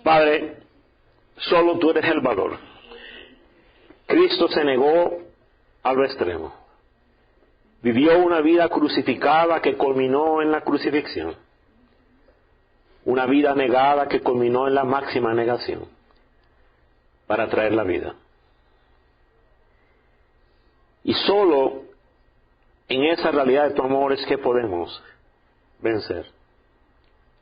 Padre, solo tú eres el valor. Cristo se negó a lo extremo. Vivió una vida crucificada que culminó en la crucifixión. Una vida negada que culminó en la máxima negación para traer la vida. Y solo en esa realidad de tu amor es que podemos vencer.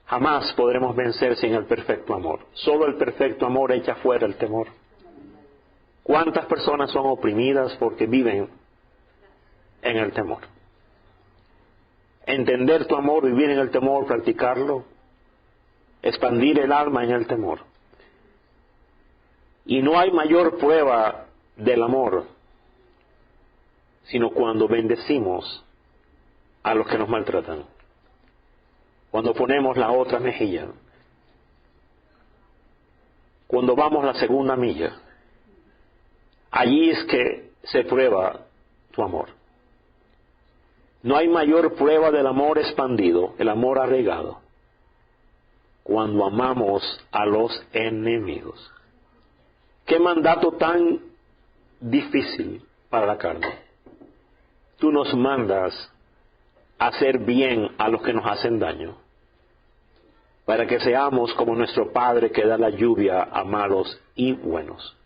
Jamás podremos vencer sin el perfecto amor. Solo el perfecto amor echa fuera el temor. ¿Cuántas personas son oprimidas porque viven en el temor? Entender tu amor, vivir en el temor, practicarlo, expandir el alma en el temor. Y no hay mayor prueba del amor sino cuando bendecimos a los que nos maltratan, cuando ponemos la otra mejilla, cuando vamos la segunda milla. Allí es que se prueba tu amor. No hay mayor prueba del amor expandido, el amor arraigado, cuando amamos a los enemigos. ¿Qué mandato tan difícil para la carne? Tú nos mandas a hacer bien a los que nos hacen daño, para que seamos como nuestro Padre que da la lluvia a malos y buenos.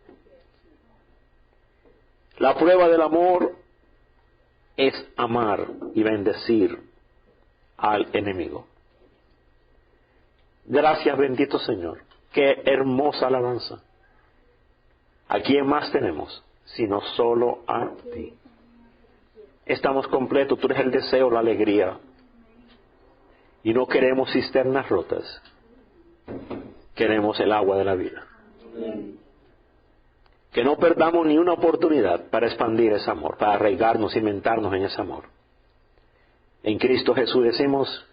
La prueba del amor es amar y bendecir al enemigo. Gracias, bendito Señor. Qué hermosa alabanza. ¿A quién más tenemos sino solo a ti? Estamos completos, tú eres el deseo, la alegría. Y no queremos cisternas rotas. Queremos el agua de la vida. Que no perdamos ni una oportunidad para expandir ese amor, para arraigarnos, cimentarnos en ese amor. En Cristo Jesús decimos,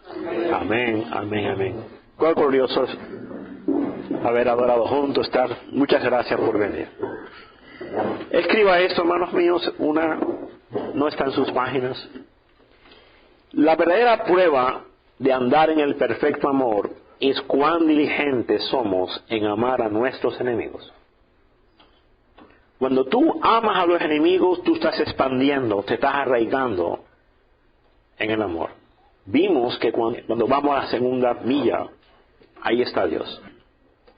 amén, amén, amén. Cuán glorioso es haber adorado juntos, estar. Muchas gracias por venir. Escriba esto, hermanos míos, no está en sus páginas. La verdadera prueba de andar en el perfecto amor es cuán diligentes somos en amar a nuestros enemigos. Cuando tú amas a los enemigos, tú estás expandiendo, te estás arraigando en el amor. Vimos que cuando vamos a la segunda milla, ahí está Dios.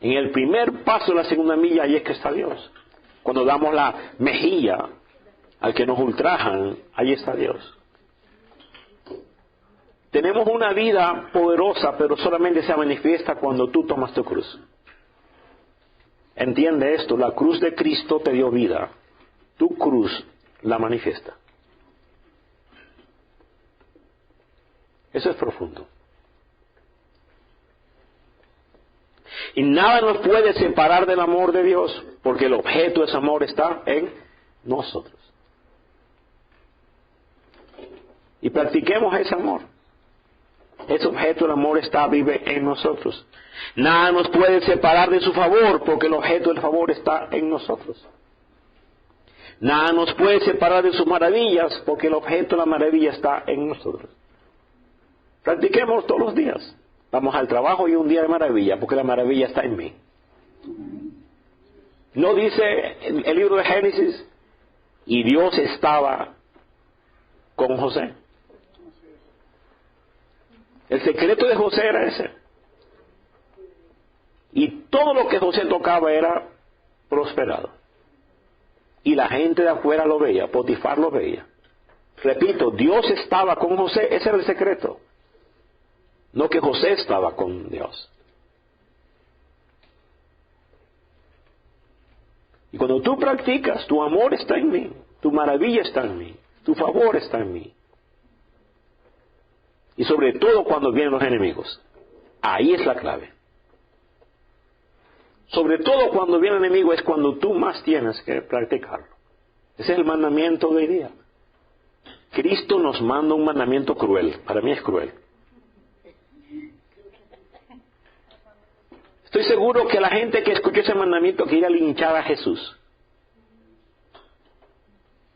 En el primer paso de la segunda milla, ahí es que está Dios. Cuando damos la mejilla al que nos ultrajan, ahí está Dios. Tenemos una vida poderosa, pero solamente se manifiesta cuando tú tomas tu cruz. Entiende esto, la cruz de Cristo te dio vida. Tu cruz la manifiesta. Eso es profundo. Y nada nos puede separar del amor de Dios, porque el objeto de ese amor está en nosotros. Y practiquemos ese amor. Ese objeto del amor vive en nosotros. Nada nos puede separar de su favor, porque el objeto del favor está en nosotros. Nada nos puede separar de sus maravillas, porque el objeto de la maravilla está en nosotros. Practiquemos todos los días. Vamos al trabajo y un día de maravilla, porque la maravilla está en mí. ¿No dice el libro de Génesis? Y Dios estaba con José. El secreto de José era ese. Y todo lo que José tocaba era prosperado. Y la gente de afuera lo veía, Potifar lo veía. Repito, Dios estaba con José, ese era el secreto. No que José estaba con Dios. Y cuando tú practicas, tu amor está en mí, tu maravilla está en mí, tu favor está en mí. Y sobre todo cuando vienen los enemigos. Ahí es la clave. Sobre todo cuando viene el enemigo es cuando tú más tienes que practicarlo. Ese es el mandamiento de hoy día. Cristo nos manda un mandamiento cruel. Para mí es cruel. Estoy seguro que la gente que escuchó ese mandamiento quería linchar a Jesús.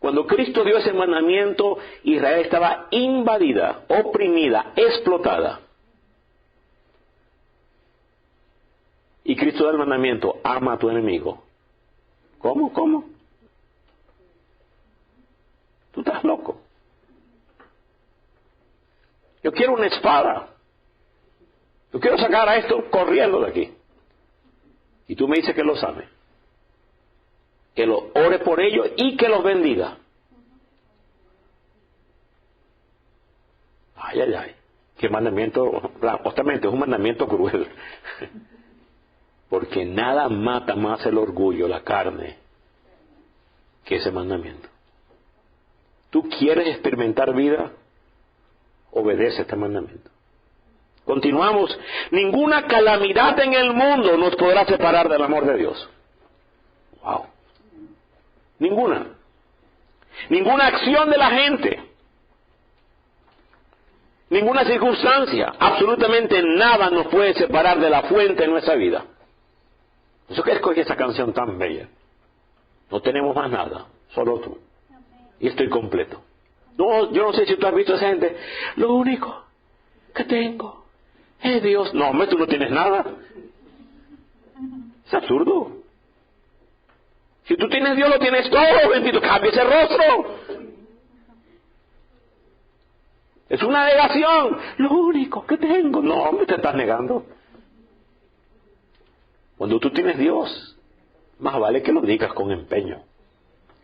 Cuando Cristo dio ese mandamiento, Israel estaba invadida, oprimida, explotada. ¿Y Cristo da el mandamiento, ama a tu enemigo. ¿Cómo? Tú estás loco. Yo quiero una espada. Yo quiero sacar a esto corriendo de aquí. Y tú me dices que los ame. Que lo ore por ellos y que los bendiga. Ay. Qué mandamiento, justamente es un mandamiento cruel. Porque nada mata más el orgullo, la carne, que ese mandamiento. ¿Tú quieres experimentar vida? Obedece este mandamiento. Continuamos. Ninguna calamidad en el mundo nos podrá separar del amor de Dios. Wow. Ninguna. Ninguna acción de la gente. Ninguna circunstancia. Absolutamente nada nos puede separar de la fuente de nuestra vida. Por eso que escogí esa canción tan bella. No tenemos más nada. Solo tú. Y estoy completo. No, yo no sé si tú has visto a esa gente. Lo único que tengo es Dios. No, hombre, tú no tienes nada. Es absurdo. Si tú tienes Dios, lo tienes todo. Bendito, cambia ese rostro. Es una negación. Lo único que tengo. No, hombre, te estás negando. Cuando tú tienes Dios, más vale que lo digas con empeño,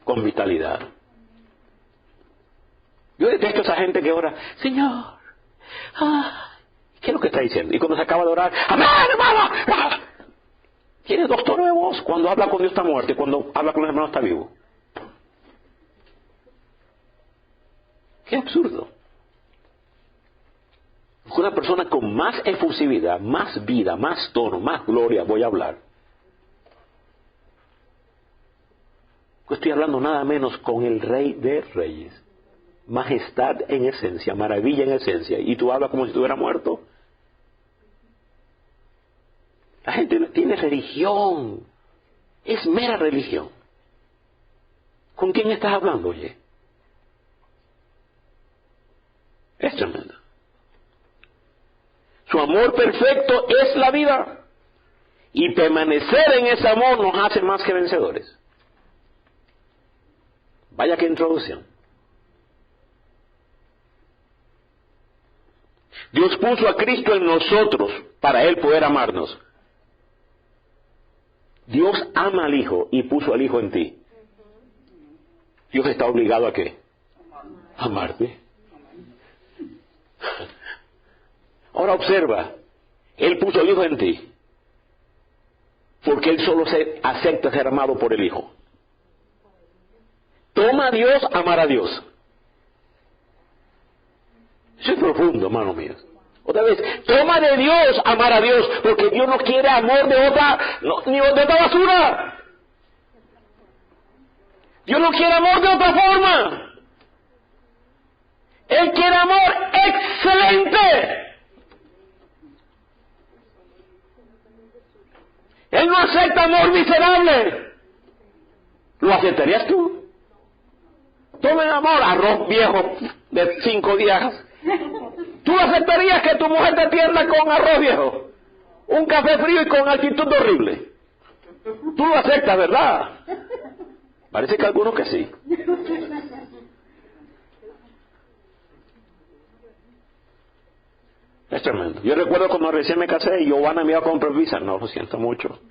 con vitalidad. Yo detesto a esa gente que ora, Señor, ¿qué es lo que está diciendo? Y cuando se acaba de orar, amén, hermano. Tiene dos tonos de voz. Cuando habla con Dios está muerto y cuando habla con los hermanos está vivo. Qué absurdo. Una persona con más efusividad, más vida, más tono, más gloria voy a hablar. Yo estoy hablando nada menos con el Rey de Reyes. Majestad en esencia, maravilla en esencia. Y tú hablas como si estuviera muerto. La gente tiene religión. Es mera religión. ¿Con quién estás hablando, oye? Es tremendo. Su amor perfecto es la vida. Y permanecer en ese amor nos hace más que vencedores. Vaya que introducción. Dios puso a Cristo en nosotros para Él poder amarnos. Dios ama al Hijo y puso al Hijo en ti. Dios está obligado a ¿qué? Amarte. Ahora observa, Él puso al Hijo en ti, porque Él solo se acepta ser amado por el Hijo. Toma a Dios, amar a Dios. Eso es profundo, hermano mío. Otra vez, toma de Dios, amar a Dios, porque Dios no quiere amor de otra, ni de otra basura. Dios no quiere amor de otra forma. Él quiere amor excelente. Él no acepta amor miserable. ¿Lo aceptarías tú? Tomen amor, arroz viejo de 5 días. ¿Tú aceptarías que tu mujer te atienda con arroz viejo? Un café frío y con actitud horrible. Tú lo aceptas, ¿verdad? Parece que algunos que sí. Es tremendo. Yo recuerdo cuando recién me casé y Giovanna me iba a comprar pizza. No, lo siento mucho.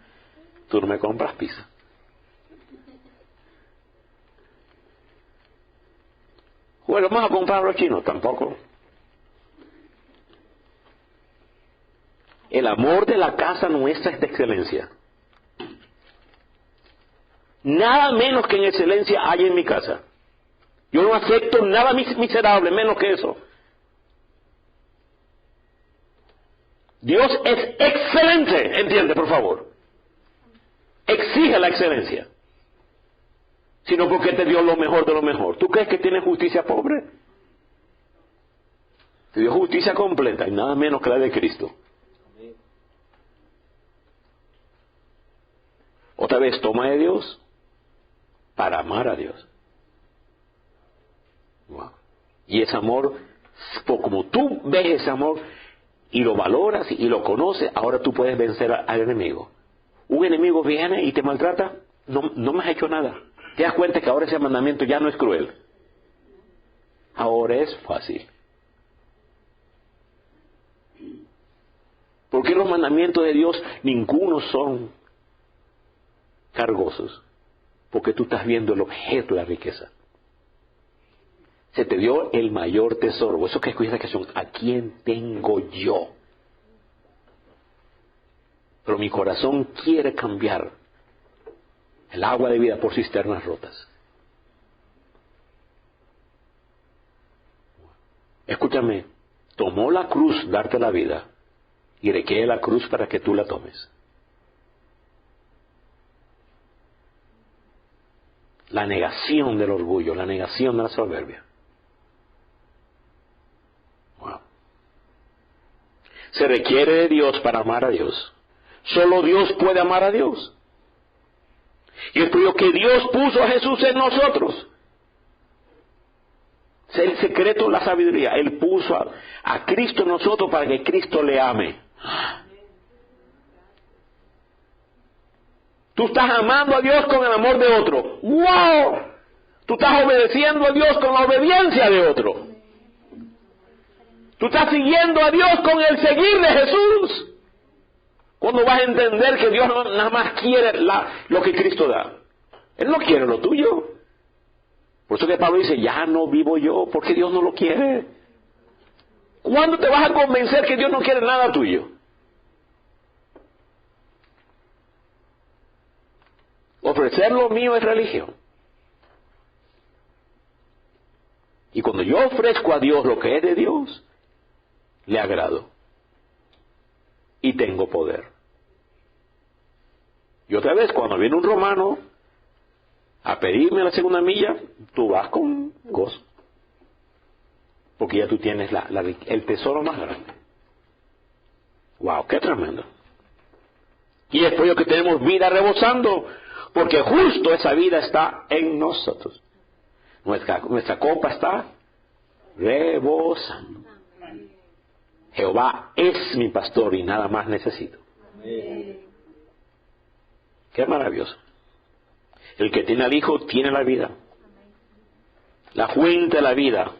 Tú no me compras pizza. Bueno, vamos a comprar a los chinos. Tampoco. El amor de la casa nuestra es de excelencia. Nada menos que en excelencia hay en mi casa. Yo no acepto nada miserable, menos que eso. Dios es excelente, entiende, por favor. Exige la excelencia. Sino porque te dio lo mejor de lo mejor. ¿Tú crees que tienes justicia pobre? Te dio justicia completa y nada menos que la de Cristo. Otra vez, toma de Dios para amar a Dios. Wow. Y ese amor, como tú ves ese amor y lo valoras y lo conoces, ahora tú puedes vencer al enemigo. Un enemigo viene y te maltrata, no me has hecho nada. Te das cuenta que ahora ese mandamiento ya no es cruel. Ahora es fácil. ¿Por qué los mandamientos de Dios ninguno son cargosos? Porque tú estás viendo el objeto de la riqueza. Se te dio el mayor tesoro. Eso que escuché la canción, ¿a quién tengo yo? Pero mi corazón quiere cambiar el agua de vida por cisternas rotas. Escúchame, tomó la cruz darte la vida y requiere la cruz para que tú la tomes. La negación del orgullo, la negación de la soberbia. Wow. Se requiere de Dios para amar a Dios. Solo Dios puede amar a Dios. Y es por ello que Dios puso a Jesús en nosotros. Es el secreto de la sabiduría. Él puso a Cristo en nosotros para que Cristo le ame. Tú estás amando a Dios con el amor de otro. ¡Wow! Tú estás obedeciendo a Dios con la obediencia de otro. Tú estás siguiendo a Dios con el seguir de Jesús. Cuando vas a entender que Dios no nada más quiere lo que Cristo da. Él no quiere lo tuyo. Por eso que Pablo dice, ya no vivo yo, porque Dios no lo quiere. ¿Cuándo te vas a convencer que Dios no quiere nada tuyo? Ofrecer lo mío es religión. Y cuando yo ofrezco a Dios lo que es de Dios, le agrado. Y tengo poder. Y otra vez, cuando viene un romano a pedirme la segunda milla, tú vas con gozo. Porque ya tú tienes el tesoro más grande. ¡Wow! ¡Qué tremendo! Y es por ello que tenemos vida rebosando, porque justo esa vida está en nosotros. Nuestra copa está rebosando. Jehová es mi pastor y nada más necesito. Qué maravilloso. El que tiene al Hijo tiene la vida. La fuente de la vida,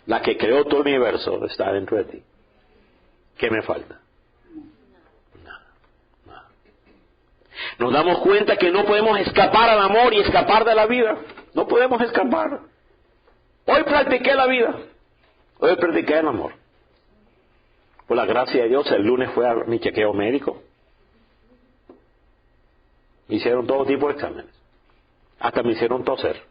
la que creó todo el universo, está dentro de ti. ¿Qué me falta? Nada. Nos damos cuenta que no podemos escapar al amor y escapar de la vida. No podemos escapar. Hoy practiqué la vida. Hoy practiqué el amor. Por la gracia de Dios, el lunes fue a mi chequeo médico. Me hicieron todo tipo de exámenes. Hasta me hicieron toser.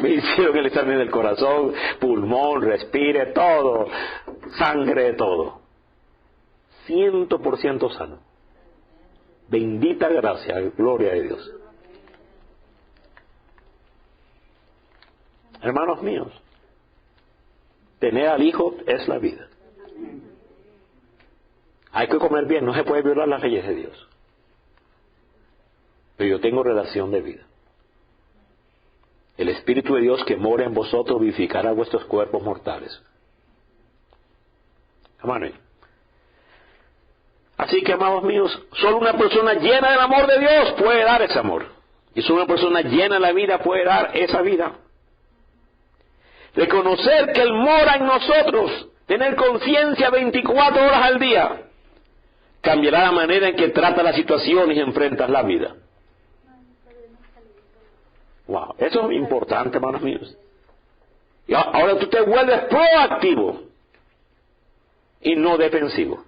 Me hicieron el examen del corazón, pulmón, respire, todo. Sangre, todo. 100% sano. Bendita gracia, gloria de Dios. Hermanos míos, tener al Hijo es la vida. Hay que comer bien, no se puede violar las leyes de Dios. Pero yo tengo relación de vida. El Espíritu de Dios que mora en vosotros vivificará vuestros cuerpos mortales. Amén. Así que, amados míos, solo una persona llena del amor de Dios puede dar ese amor. Y solo una persona llena de la vida puede dar esa vida. Reconocer que Él mora en nosotros, tener conciencia 24 horas al día, cambiará la manera en que trata las situaciones y enfrentas la vida. Wow, eso es importante, hermanos míos. Y ahora tú te vuelves proactivo y no defensivo.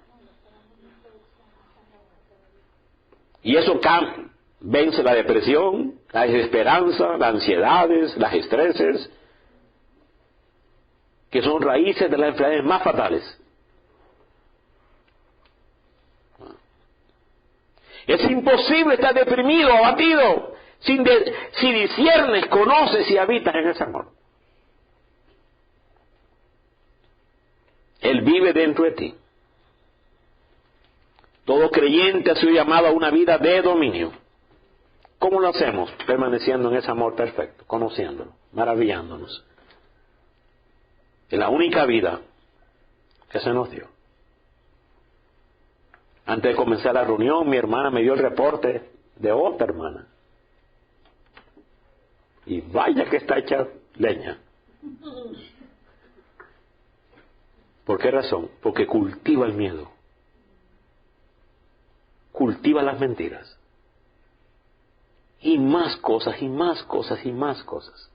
Y eso vence la depresión, la desesperanza, las ansiedades, las estreses, que son raíces de las enfermedades más fatales. Es imposible estar deprimido, abatido, si disciernes, conoces y habitas en ese amor. Él vive dentro de ti. Todo creyente ha sido llamado a una vida de dominio. ¿Cómo lo hacemos? Permaneciendo en ese amor perfecto, conociéndolo, maravillándonos. Es la única vida que se nos dio. Antes de comenzar la reunión, mi hermana me dio el reporte de otra hermana. Y vaya que está hecha leña. ¿Por qué razón? Porque cultiva el miedo. Cultiva las mentiras. Y más cosas, y más cosas, y más cosas.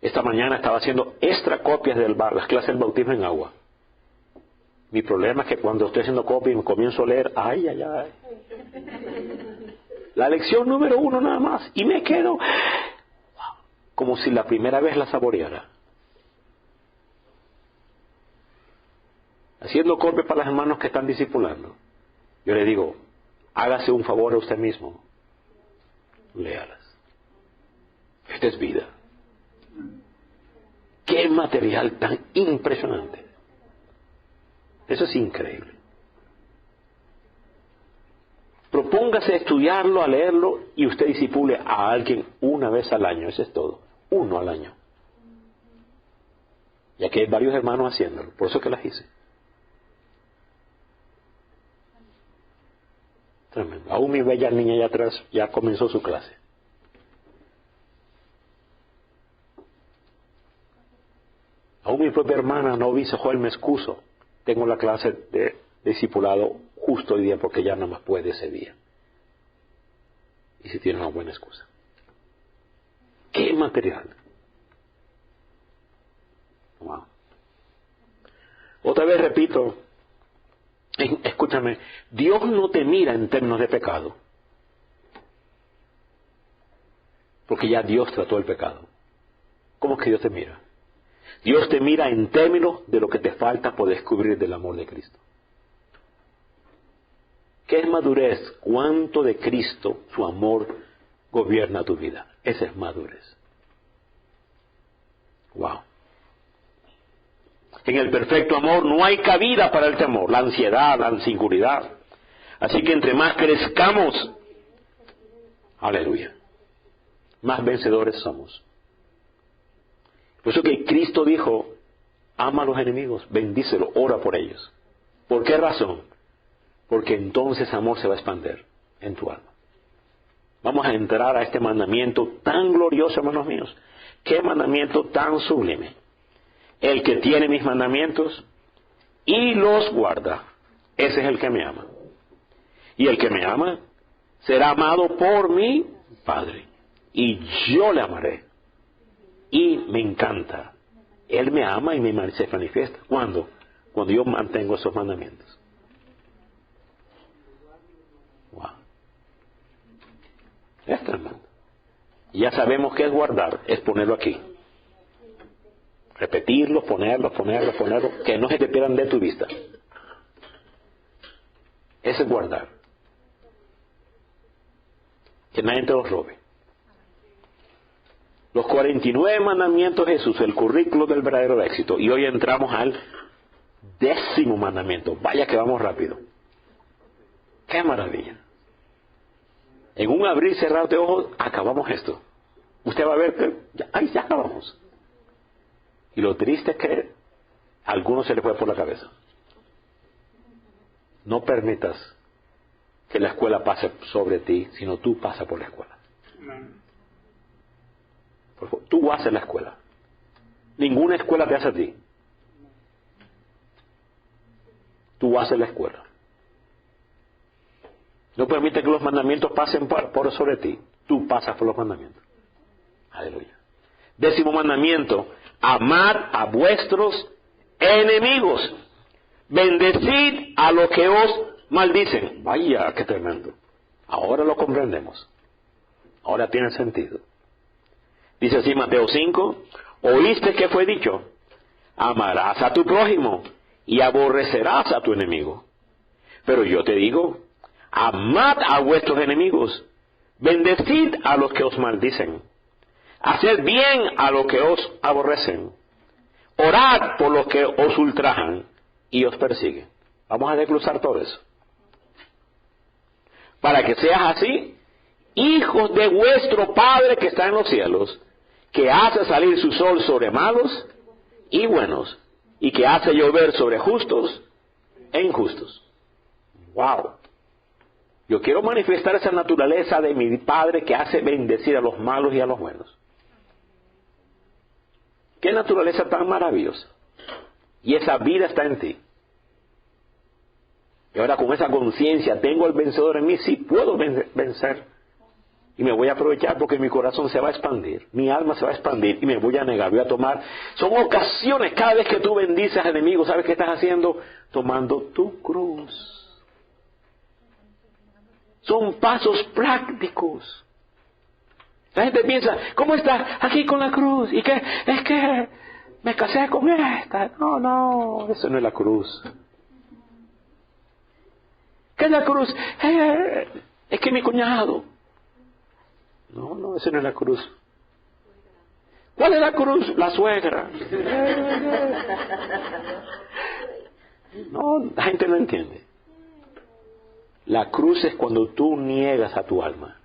Esta mañana estaba haciendo extra copias de las clases del bautismo en agua. Mi problema es que cuando estoy haciendo copias y me comienzo a leer, ay. La lección número 1 nada más. Y me quedo como si la primera vez la saboreara. Haciendo copias para los hermanos que están discipulando. Yo le digo, hágase un favor a usted mismo. Léalas. Esta es vida. ¡Qué material tan impresionante! Eso es increíble. Propóngase a estudiarlo, a leerlo, y usted disipule a alguien una vez al año. Eso es todo. 1 al año. Y aquí hay varios hermanos haciéndolo. Por eso que las hice. Tremendo. Aún mi bella niña allá atrás ya comenzó su clase. Aún mi propia hermana novicia Joel me excuso. Tengo la clase de discipulado justo hoy día porque ya no más puede ese día. Y si tiene una buena excusa. ¡Qué material! Wow. Otra vez repito, escúchame, Dios no te mira en términos de pecado. Porque ya Dios trató el pecado. ¿Cómo es que Dios te mira? Dios te mira en términos de lo que te falta por descubrir del amor de Cristo. ¿Qué es madurez? ¿Cuánto de Cristo, su amor, gobierna tu vida? Esa es madurez. Wow. En el perfecto amor no hay cabida para el temor, la ansiedad, la inseguridad. Así que entre más crezcamos, aleluya, más vencedores somos. Por eso que Cristo dijo, ama a los enemigos, bendícelos, ora por ellos. ¿Por qué razón? Porque entonces amor se va a expandir en tu alma. Vamos a entrar a este mandamiento tan glorioso, hermanos míos. ¿Qué mandamiento tan sublime? El que tiene mis mandamientos y los guarda, ese es el que me ama. Y el que me ama será amado por mi Padre. Y yo le amaré. Y me encanta. Él me ama y se manifiesta. ¿Cuándo? Cuando yo mantengo esos mandamientos. Wow. Esto, hermano. Ya sabemos qué es guardar, es ponerlo aquí. Repetirlo, ponerlo, que no se te pierdan de tu vista. Ese es guardar. Que nadie te los robe. Los 49 mandamientos de Jesús, el currículo del verdadero éxito. Y hoy entramos al 10º mandamiento. Vaya que vamos rápido. ¡Qué maravilla! En un abrir y cerrar de ojos, acabamos esto. Usted va a ver que ya acabamos. Y lo triste es que a algunos se le fue por la cabeza. No permitas que la escuela pase sobre ti, sino tú pasas por la escuela. Por favor, tú haces la escuela. Ninguna escuela te hace a ti. Tú haces la escuela. No permite que los mandamientos pasen por sobre ti. Tú pasas por los mandamientos. Aleluya. 10º mandamiento. Amad a vuestros enemigos. Bendecid a los que os maldicen. Vaya, qué tremendo. Ahora lo comprendemos. Ahora tiene sentido. Dice así Mateo 5. Oíste que fue dicho. Amarás a tu prójimo y aborrecerás a tu enemigo. Pero yo te digo, amad a vuestros enemigos. Bendecid a los que os maldicen. Haced bien a los que os aborrecen. Orad por los que os ultrajan y os persiguen. Vamos a desglosar todo eso. Para que seas así, hijos de vuestro Padre que está en los cielos, que hace salir su sol sobre malos y buenos, y que hace llover sobre justos e injustos. ¡Wow! Yo quiero manifestar esa naturaleza de mi Padre que hace bendecir a los malos y a los buenos. ¡Qué naturaleza tan maravillosa! Y esa vida está en ti. Y ahora con esa conciencia, tengo el vencedor en mí, sí puedo vencer. Y me voy a aprovechar porque mi corazón se va a expandir, mi alma se va a expandir y me voy a negar, voy a tomar. Son ocasiones, cada vez que tú bendices al enemigo, ¿sabes qué estás haciendo? Tomando tu cruz. Son pasos prácticos. La gente piensa, ¿cómo estás aquí con la cruz? ¿Y qué? Es que me casé con esta. No, eso no es la cruz. ¿Qué es la cruz? Es que mi cuñado. No, eso no es la cruz. ¿Cuál es la cruz? La suegra. No, la gente no entiende. La cruz es cuando tú niegas a tu alma.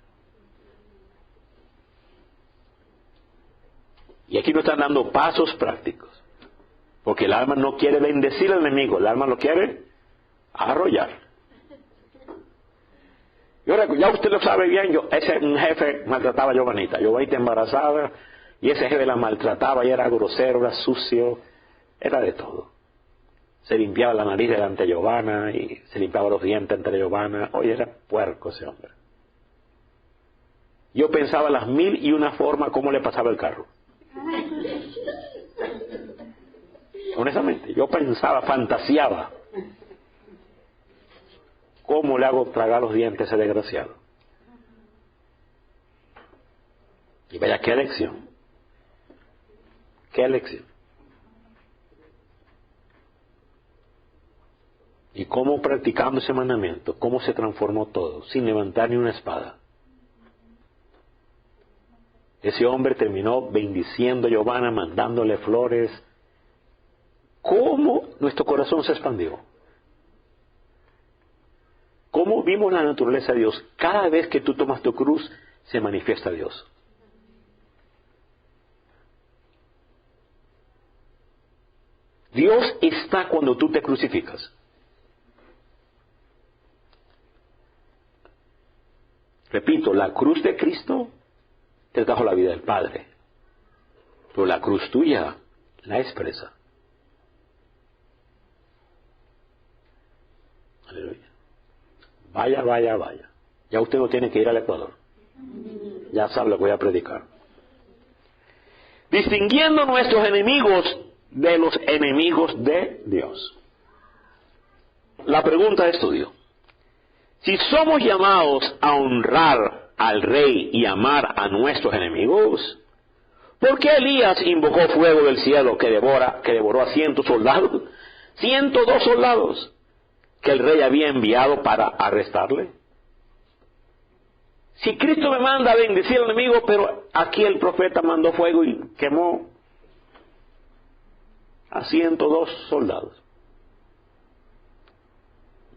Y aquí nos están dando pasos prácticos. Porque el alma no quiere bendecir al enemigo, el alma lo quiere arrollar. Y ahora, ya usted lo sabe bien, un jefe maltrataba a Giovanita. Giovanita embarazada, y ese jefe la maltrataba, y era grosero, era sucio, era de todo. Se limpiaba la nariz delante de Giovanna, y se limpiaba los dientes ante Giovanna. Oye, era puerco ese hombre. Yo pensaba las 1001 formas cómo le pasaba el carro. Honestamente, yo pensaba, fantaseaba. ¿Cómo le hago tragar los dientes a ese desgraciado? Y vaya, qué elección. Qué elección. Y cómo practicando ese mandamiento, cómo se transformó todo, sin levantar ni una espada. Ese hombre terminó bendiciendo a Giovanna, mandándole flores. ¿Cómo nuestro corazón se expandió? ¿Cómo vimos la naturaleza de Dios? Cada vez que tú tomas tu cruz, se manifiesta Dios. Dios está cuando tú te crucificas. Repito, la cruz de Cristo te trajo la vida del Padre. Pero la cruz tuya la expresa. Aleluya. Vaya. Ya usted no tiene que ir al Ecuador. Ya sabe lo que voy a predicar. Distinguiendo nuestros enemigos de los enemigos de Dios. La pregunta de estudio. Si somos llamados a honrar al rey y amar a nuestros enemigos, ¿por qué Elías invocó fuego del cielo que devoró a 100 soldados? 102 soldados que el rey había enviado para arrestarle. Si Cristo me manda a bendecir al enemigo, pero aquí el profeta mandó fuego y quemó a 102 soldados.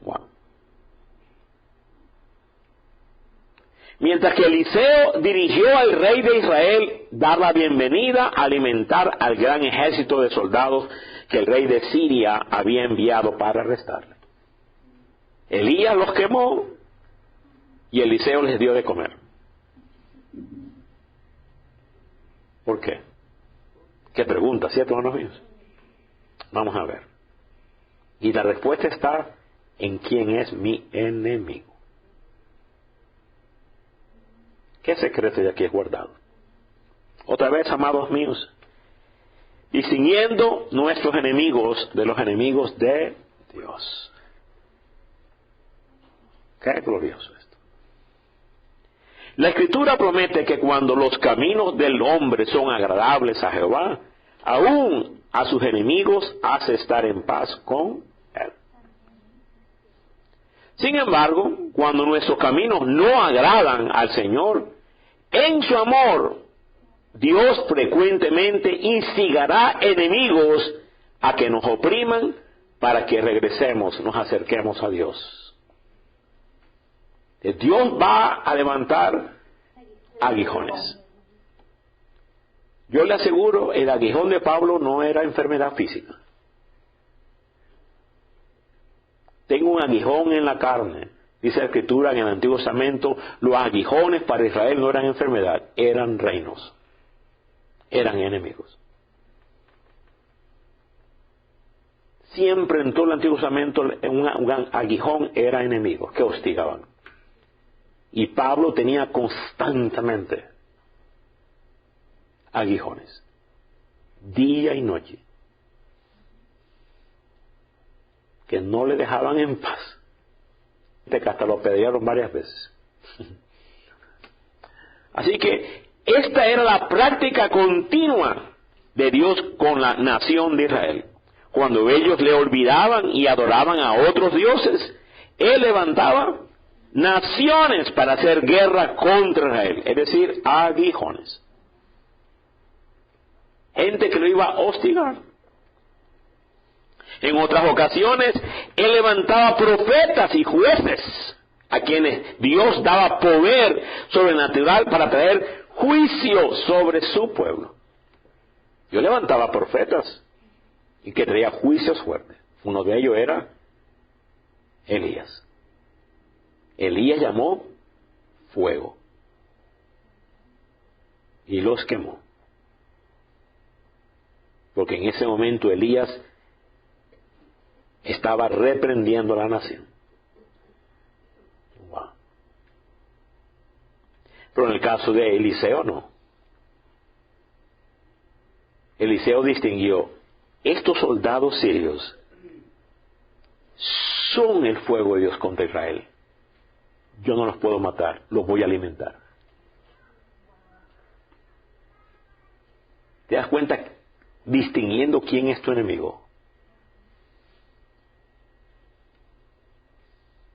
Wow. Mientras que Eliseo dirigió al rey de Israel dar la bienvenida, a alimentar al gran ejército de soldados que el rey de Siria había enviado para arrestarle. Elías los quemó y Eliseo les dio de comer. ¿Por qué? ¿Qué pregunta, cierto, hermanos míos? Vamos a ver. Y la respuesta está en quién es mi enemigo. ¿Qué secreto de aquí es guardado? Otra vez, amados míos, distinguiendo nuestros enemigos de los enemigos de Dios. Qué glorioso esto. La Escritura promete que cuando los caminos del hombre son agradables a Jehová, aún a sus enemigos hace estar en paz con él. Sin embargo, cuando nuestros caminos no agradan al Señor, en su amor, Dios frecuentemente instigará enemigos a que nos opriman para que regresemos, nos acerquemos a Dios. Dios va a levantar aguijones. Yo le aseguro, el aguijón de Pablo no era enfermedad física. tengo un aguijón en la carne. Dice la Escritura en el Antiguo Testamento, los aguijones para Israel no eran enfermedad, eran reinos, eran enemigos. Siempre en todo el Antiguo Testamento un aguijón era enemigo, que hostigaban. Y Pablo tenía constantemente aguijones, día y noche, que no le dejaban en paz, que hasta lo apedrearon varias veces. Así que esta era la práctica continua de Dios con la nación de Israel. Cuando ellos le olvidaban y adoraban a otros dioses, Él levantaba naciones para hacer guerra contra Israel, es decir, aguijones. Gente que lo iba a hostigar. En otras ocasiones, Él levantaba profetas y jueces a quienes Dios daba poder sobrenatural para traer juicio sobre su pueblo. Dios levantaba profetas y que traía juicios fuertes. Uno de ellos era Elías. Elías llamó fuego y los quemó. Porque en ese momento Elías estaba reprendiendo a la nación. Wow. Pero en el caso de Eliseo no. Eliseo distinguió: estos soldados sirios son el fuego de Dios contra Israel. Yo no los puedo matar, los voy a alimentar. ¿Te das cuenta? Distinguiendo quién es tu enemigo.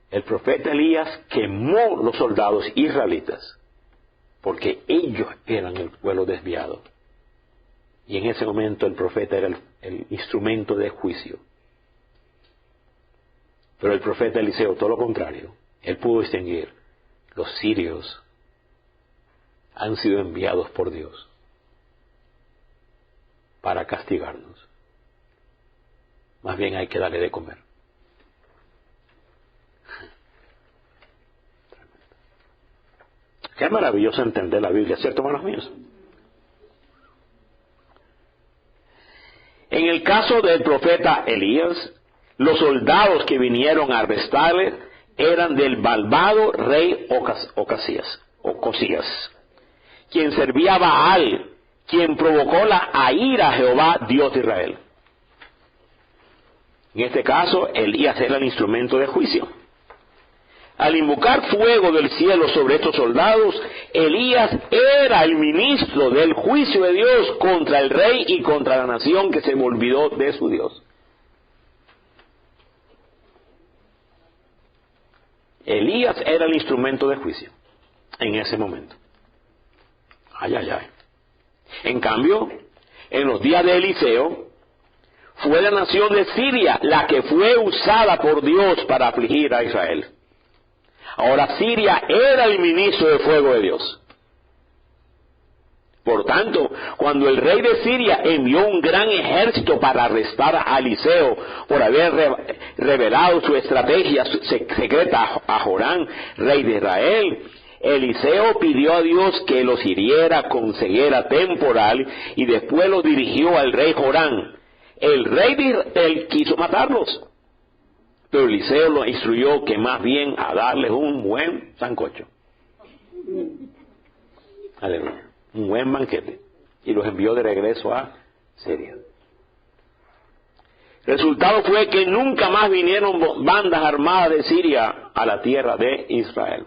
El profeta Elías quemó los soldados israelitas porque ellos eran el pueblo desviado. Y en ese momento el profeta era el instrumento de juicio. Pero el profeta Eliseo, todo lo contrario, él pudo distinguir: los sirios han sido enviados por Dios para castigarnos. Más bien hay que darle de comer. Qué maravilloso entender la Biblia, ¿cierto, hermanos míos? En el caso del profeta Elías, los soldados que vinieron a arrestarle eran del malvado rey Ocosías, quien servía a Baal, quien provocó la ira a Jehová, Dios de Israel. En este caso, Elías era el instrumento de juicio. Al invocar fuego del cielo sobre estos soldados, Elías era el ministro del juicio de Dios contra el rey y contra la nación que se olvidó de su Dios. Elías era el instrumento de juicio en ese momento. Ay, ay, ay. En cambio, en los días de Eliseo, fue la nación de Siria la que fue usada por Dios para afligir a Israel. Ahora Siria era el ministro de fuego de Dios. Por tanto, cuando el rey de Siria envió un gran ejército para arrestar a Eliseo por haber revelado su estrategia secreta a Joram, rey de Israel, Eliseo pidió a Dios que los hiriera con ceguera temporal y después los dirigió al rey Joram. El rey de Israel quiso matarlos, pero Eliseo lo instruyó que más bien a darles un buen sancocho. Aleluya. Un buen banquete. Y los envió de regreso a Siria. El resultado fue que nunca más vinieron bandas armadas de Siria a la tierra de Israel.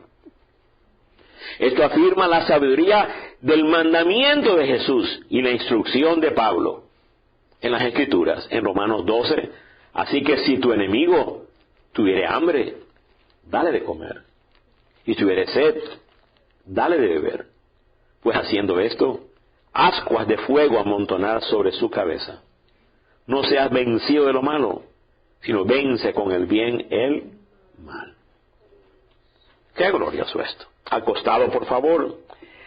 Esto afirma la sabiduría del mandamiento de Jesús y la instrucción de Pablo en las Escrituras, en Romanos 12. Así que si tu enemigo tuviere hambre, dale de comer. Y si tuviere sed, dale de beber. Pues haciendo esto, ascuas de fuego amontonar sobre su cabeza. No seas vencido de lo malo, sino vence con el bien el mal. Qué glorioso esto. Acostado, por favor.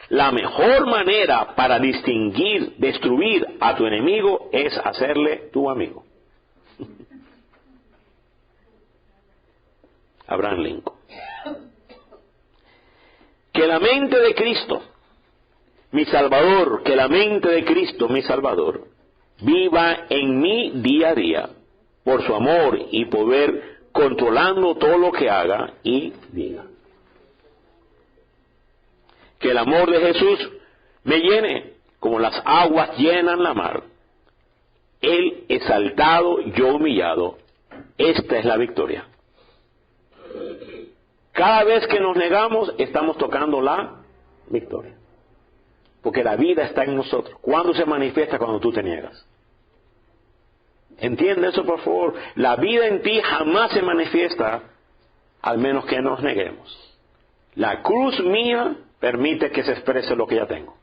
La mejor manera para destruir a tu enemigo es hacerle tu amigo. Abraham Lincoln. Que la mente de Cristo, mi Salvador, que la mente de Cristo, mi Salvador, viva en mí día a día, por su amor y poder controlando todo lo que haga y diga. Que el amor de Jesús me llene como las aguas llenan la mar. Él exaltado, yo humillado. Esta es la victoria. Cada vez que nos negamos, estamos tocando la victoria. Porque la vida está en nosotros. ¿Cuándo se manifiesta? Cuando tú te niegas. Entiende eso, por favor. La vida en ti jamás se manifiesta, al menos que nos neguemos. La cruz mía permite que se exprese lo que ya tengo.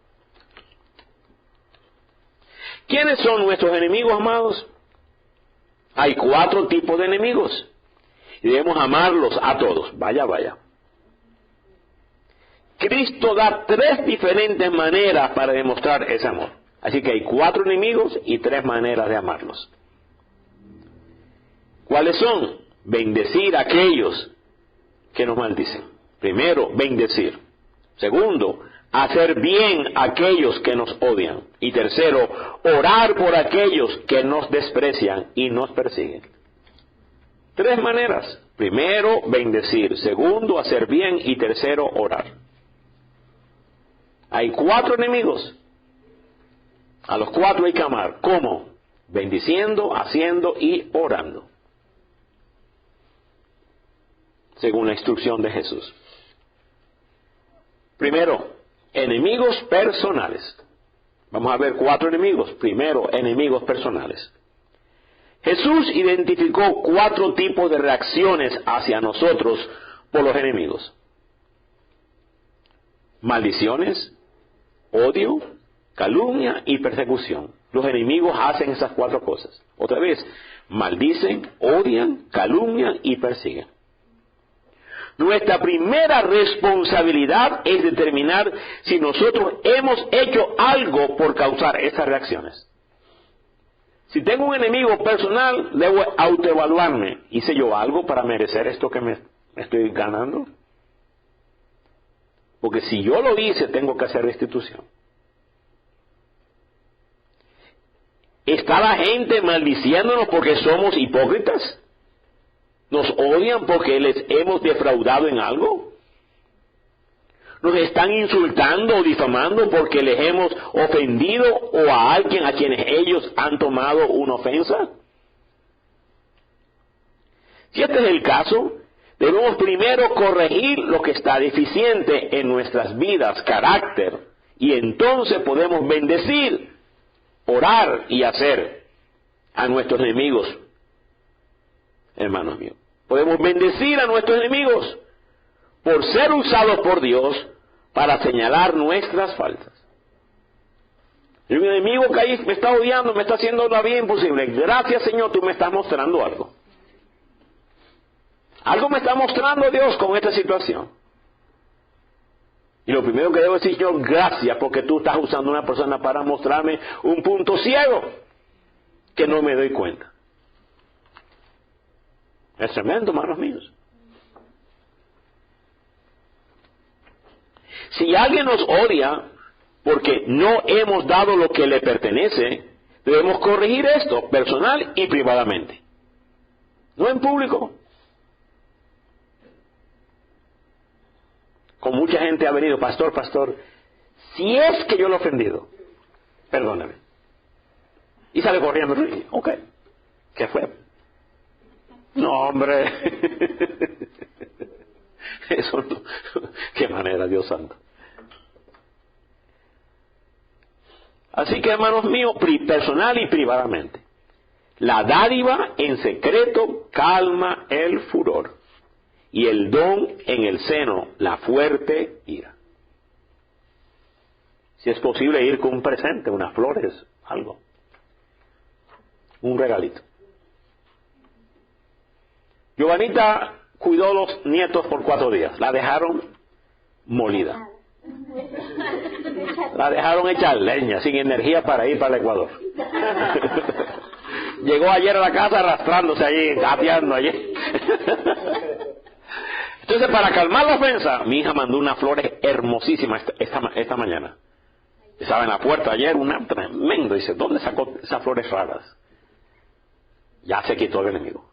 ¿Quiénes son nuestros enemigos, amados? Hay 4 tipos de enemigos. Y debemos amarlos a todos. Vaya. Cristo da 3 diferentes maneras para demostrar ese amor. Así que hay 4 enemigos y 3 maneras de amarlos. ¿Cuáles son? Bendecir a aquellos que nos maldicen. Primero, bendecir. Segundo, hacer bien a aquellos que nos odian. Y tercero, orar por aquellos que nos desprecian y nos persiguen. 3 maneras. Primero, bendecir. Segundo, hacer bien. Y tercero, orar. Hay 4 enemigos. A los 4 hay que amar. ¿Cómo? Bendiciendo, haciendo y orando. Según la instrucción de Jesús. Primero, enemigos personales. Vamos a ver 4 enemigos. Primero, enemigos personales. Jesús identificó 4 tipos de reacciones hacia nosotros por los enemigos. Maldiciones, odio, calumnia y persecución. Los enemigos hacen esas 4 cosas. Otra vez, maldicen, odian, calumnian y persiguen. Nuestra primera responsabilidad es determinar si nosotros hemos hecho algo por causar esas reacciones. Si tengo un enemigo personal, debo autoevaluarme. ¿Hice yo algo para merecer esto que me estoy ganando? Porque si yo lo hice, tengo que hacer restitución. ¿Está la gente maldiciéndonos porque somos hipócritas? ¿Nos odian porque les hemos defraudado en algo? ¿Nos están insultando o difamando porque les hemos ofendido o a alguien a quienes ellos han tomado una ofensa? Si este es el caso, debemos primero corregir lo que está deficiente en nuestras vidas, carácter, y entonces podemos bendecir, orar y hacer a nuestros enemigos. Hermanos míos, podemos bendecir a nuestros enemigos por ser usados por Dios para señalar nuestras faltas. Y mi enemigo que ahí me está odiando, me está haciendo la vida imposible. Gracias, Señor, tú me estás mostrando algo. Algo me está mostrando Dios con esta situación. Y lo primero que debo decir, Señor, gracias porque tú estás usando a una persona para mostrarme un punto ciego que no me doy cuenta. Es tremendo, hermanos míos. Si alguien nos odia porque no hemos dado lo que le pertenece, debemos corregir esto personal y privadamente. No en público. Con mucha gente ha venido, pastor, si es que yo lo he ofendido, perdóname. Y sale corriendo, ok, ¿qué fue? No, hombre. Eso no. Qué manera, Dios santo. Así que, hermanos míos, personal y privadamente, la dádiva en secreto calma el furor, y el don en el seno la fuerte ira. Si es posible ir con un presente, unas flores, algo, un regalito. Giovanita cuidó los nietos por 4 días. La dejaron molida. La dejaron hecha leña, sin energía para ir para el Ecuador. Llegó ayer a la casa arrastrándose allí, gateando allí. Entonces, para calmar la ofensa, mi hija mandó unas flores hermosísimas esta mañana. Estaba en la puerta ayer, una tremenda. Dice, ¿dónde sacó esas flores raras? Ya se quitó el enemigo.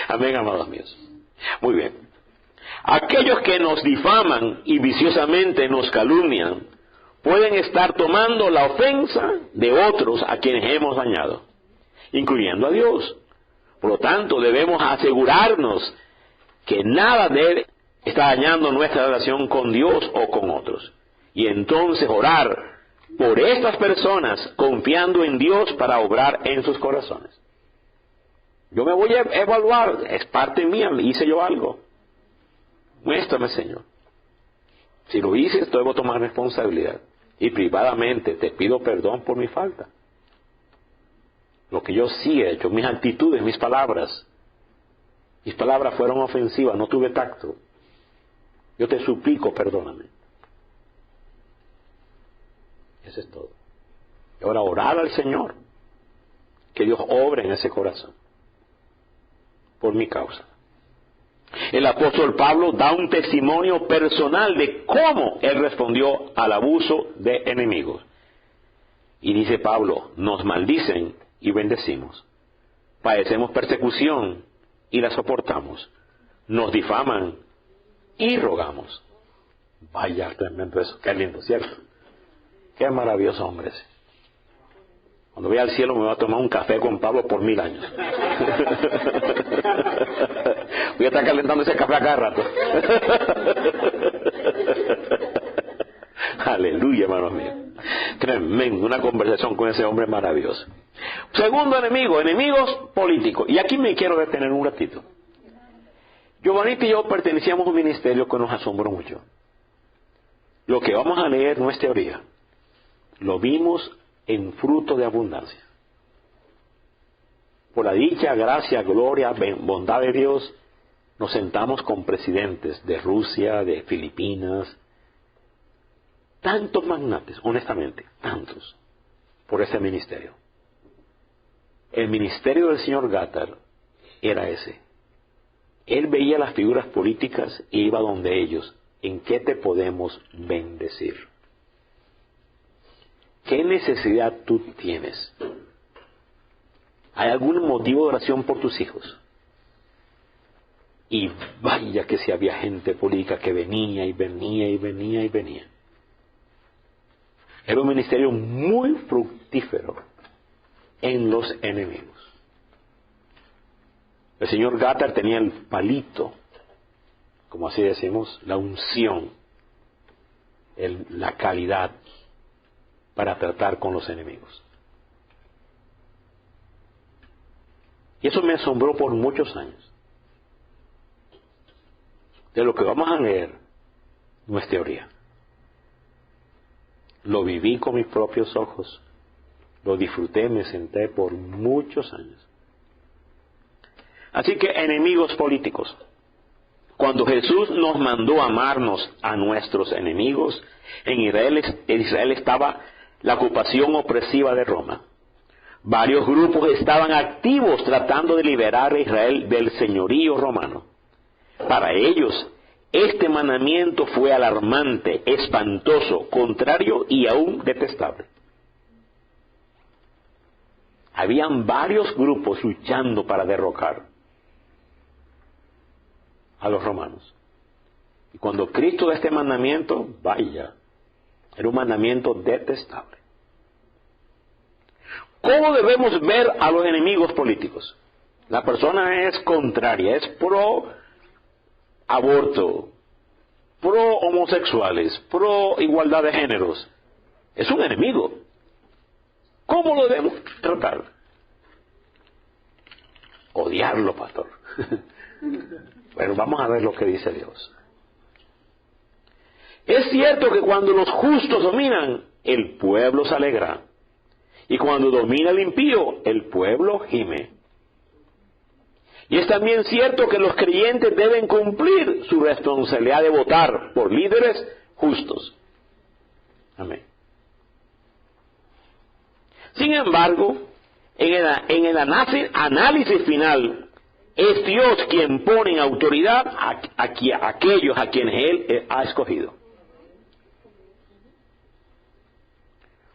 Amén, amados míos. Muy bien. Aquellos que nos difaman y viciosamente nos calumnian pueden estar tomando la ofensa de otros a quienes hemos dañado, incluyendo a Dios. Por lo tanto, debemos asegurarnos que nada debe estar dañando nuestra relación con Dios o con otros. Y entonces orar por estas personas confiando en Dios para obrar en sus corazones. Yo me voy a evaluar, es parte mía, hice yo algo. Muéstrame, Señor. Si lo hice, debo tomar responsabilidad. Y privadamente te pido perdón por mi falta. Lo que yo sí he hecho, mis actitudes, mis palabras fueron ofensivas, no tuve tacto. Yo te suplico, perdóname. Eso es todo. Y ahora orar al Señor, que Dios obre en ese corazón, por mi causa. El apóstol Pablo da un testimonio personal de cómo él respondió al abuso de enemigos. Y dice Pablo, nos maldicen y bendecimos. Padecemos persecución y la soportamos. Nos difaman y rogamos. Vaya, tremendo eso. Qué lindo, ¿cierto? Qué maravilloso hombre ese. Cuando voy al cielo me voy a tomar un café con Pablo por 1000 años. Voy a estar calentando ese café a cada rato. Aleluya, hermanos míos. Tremendo, una conversación con ese hombre maravilloso. Segundo enemigo, enemigos políticos. Y aquí me quiero detener un ratito. Giovanita y yo pertenecíamos a un ministerio que nos asombró mucho. Lo que vamos a leer no es teoría. Lo vimos en fruto de abundancia. Por la dicha, gracia, gloria, bondad de Dios, nos sentamos con presidentes de Rusia, de Filipinas, tantos magnates, honestamente, tantos, por ese ministerio. El ministerio del señor Gattar era ese. Él veía las figuras políticas e iba donde ellos. ¿En qué te podemos bendecir? ¿Qué necesidad tú tienes? ¿Hay algún motivo de oración por tus hijos? Y vaya que si había gente política que venía y venía y venía y venía. Era un ministerio muy fructífero en los enemigos. El señor Gattar tenía el palito, como así decimos, la unción, la calidad para tratar con los enemigos. Y eso me asombró por muchos años. De lo que vamos a leer no es teoría. Lo viví con mis propios ojos. Lo disfruté, me senté por muchos años. Así que enemigos políticos. Cuando Jesús nos mandó amarnos a nuestros enemigos, en Israel estaba la ocupación opresiva de Roma. Varios grupos estaban activos tratando de liberar a Israel del señorío romano. Para ellos, este mandamiento fue alarmante, espantoso, contrario y aún detestable. Habían varios grupos luchando para derrocar a los romanos. Y cuando Cristo da este mandamiento, vaya, era un mandamiento detestable. ¿Cómo debemos ver a los enemigos políticos? La persona es contraria, es pro aborto, pro homosexuales, pro igualdad de géneros. Es un enemigo. ¿Cómo lo debemos tratar? Odiarlo, pastor. Pero vamos a ver lo que dice Dios. Es cierto que cuando los justos dominan, el pueblo se alegra. Y cuando domina el impío, el pueblo gime. Y es también cierto que los creyentes deben cumplir su responsabilidad de votar por líderes justos. Amén. Sin embargo, En el análisis final, es Dios quien pone en autoridad a aquellos a quienes Él ha escogido.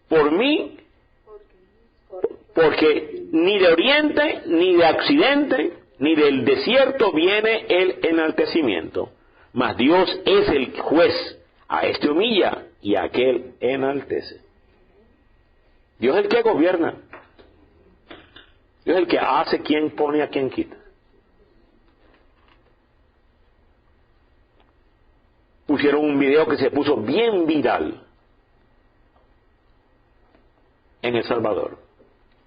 Por mí, porque ni de oriente, ni de occidente, ni del desierto viene el enaltecimiento, mas Dios es el juez, a este humilla y a aquel enaltece. Dios es el que gobierna, Dios es el que hace quien pone a quien quita. Pusieron un video que se puso bien viral en El Salvador,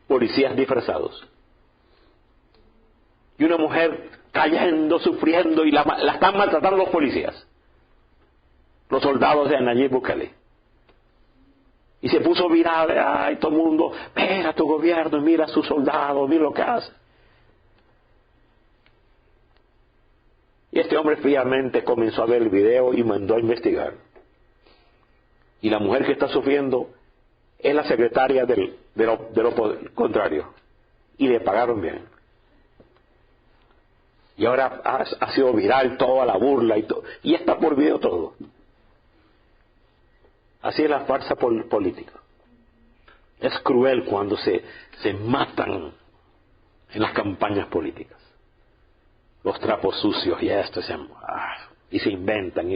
policías disfrazados, y una mujer cayendo, sufriendo, y la están maltratando los policías, los soldados de Nayib Bukele, y se puso viral. Ay, todo el mundo, mira tu gobierno, mira a sus soldados, mira lo que hace. Y este hombre fríamente comenzó a ver el video y mandó a investigar, y la mujer que está sufriendo es la secretaria de lo contrario, y le pagaron bien. Y ahora ha sido viral toda la burla y todo, y está por video todo. Así es la farsa política. Es cruel cuando se matan en las campañas políticas. Los trapos sucios y esto y se inventan.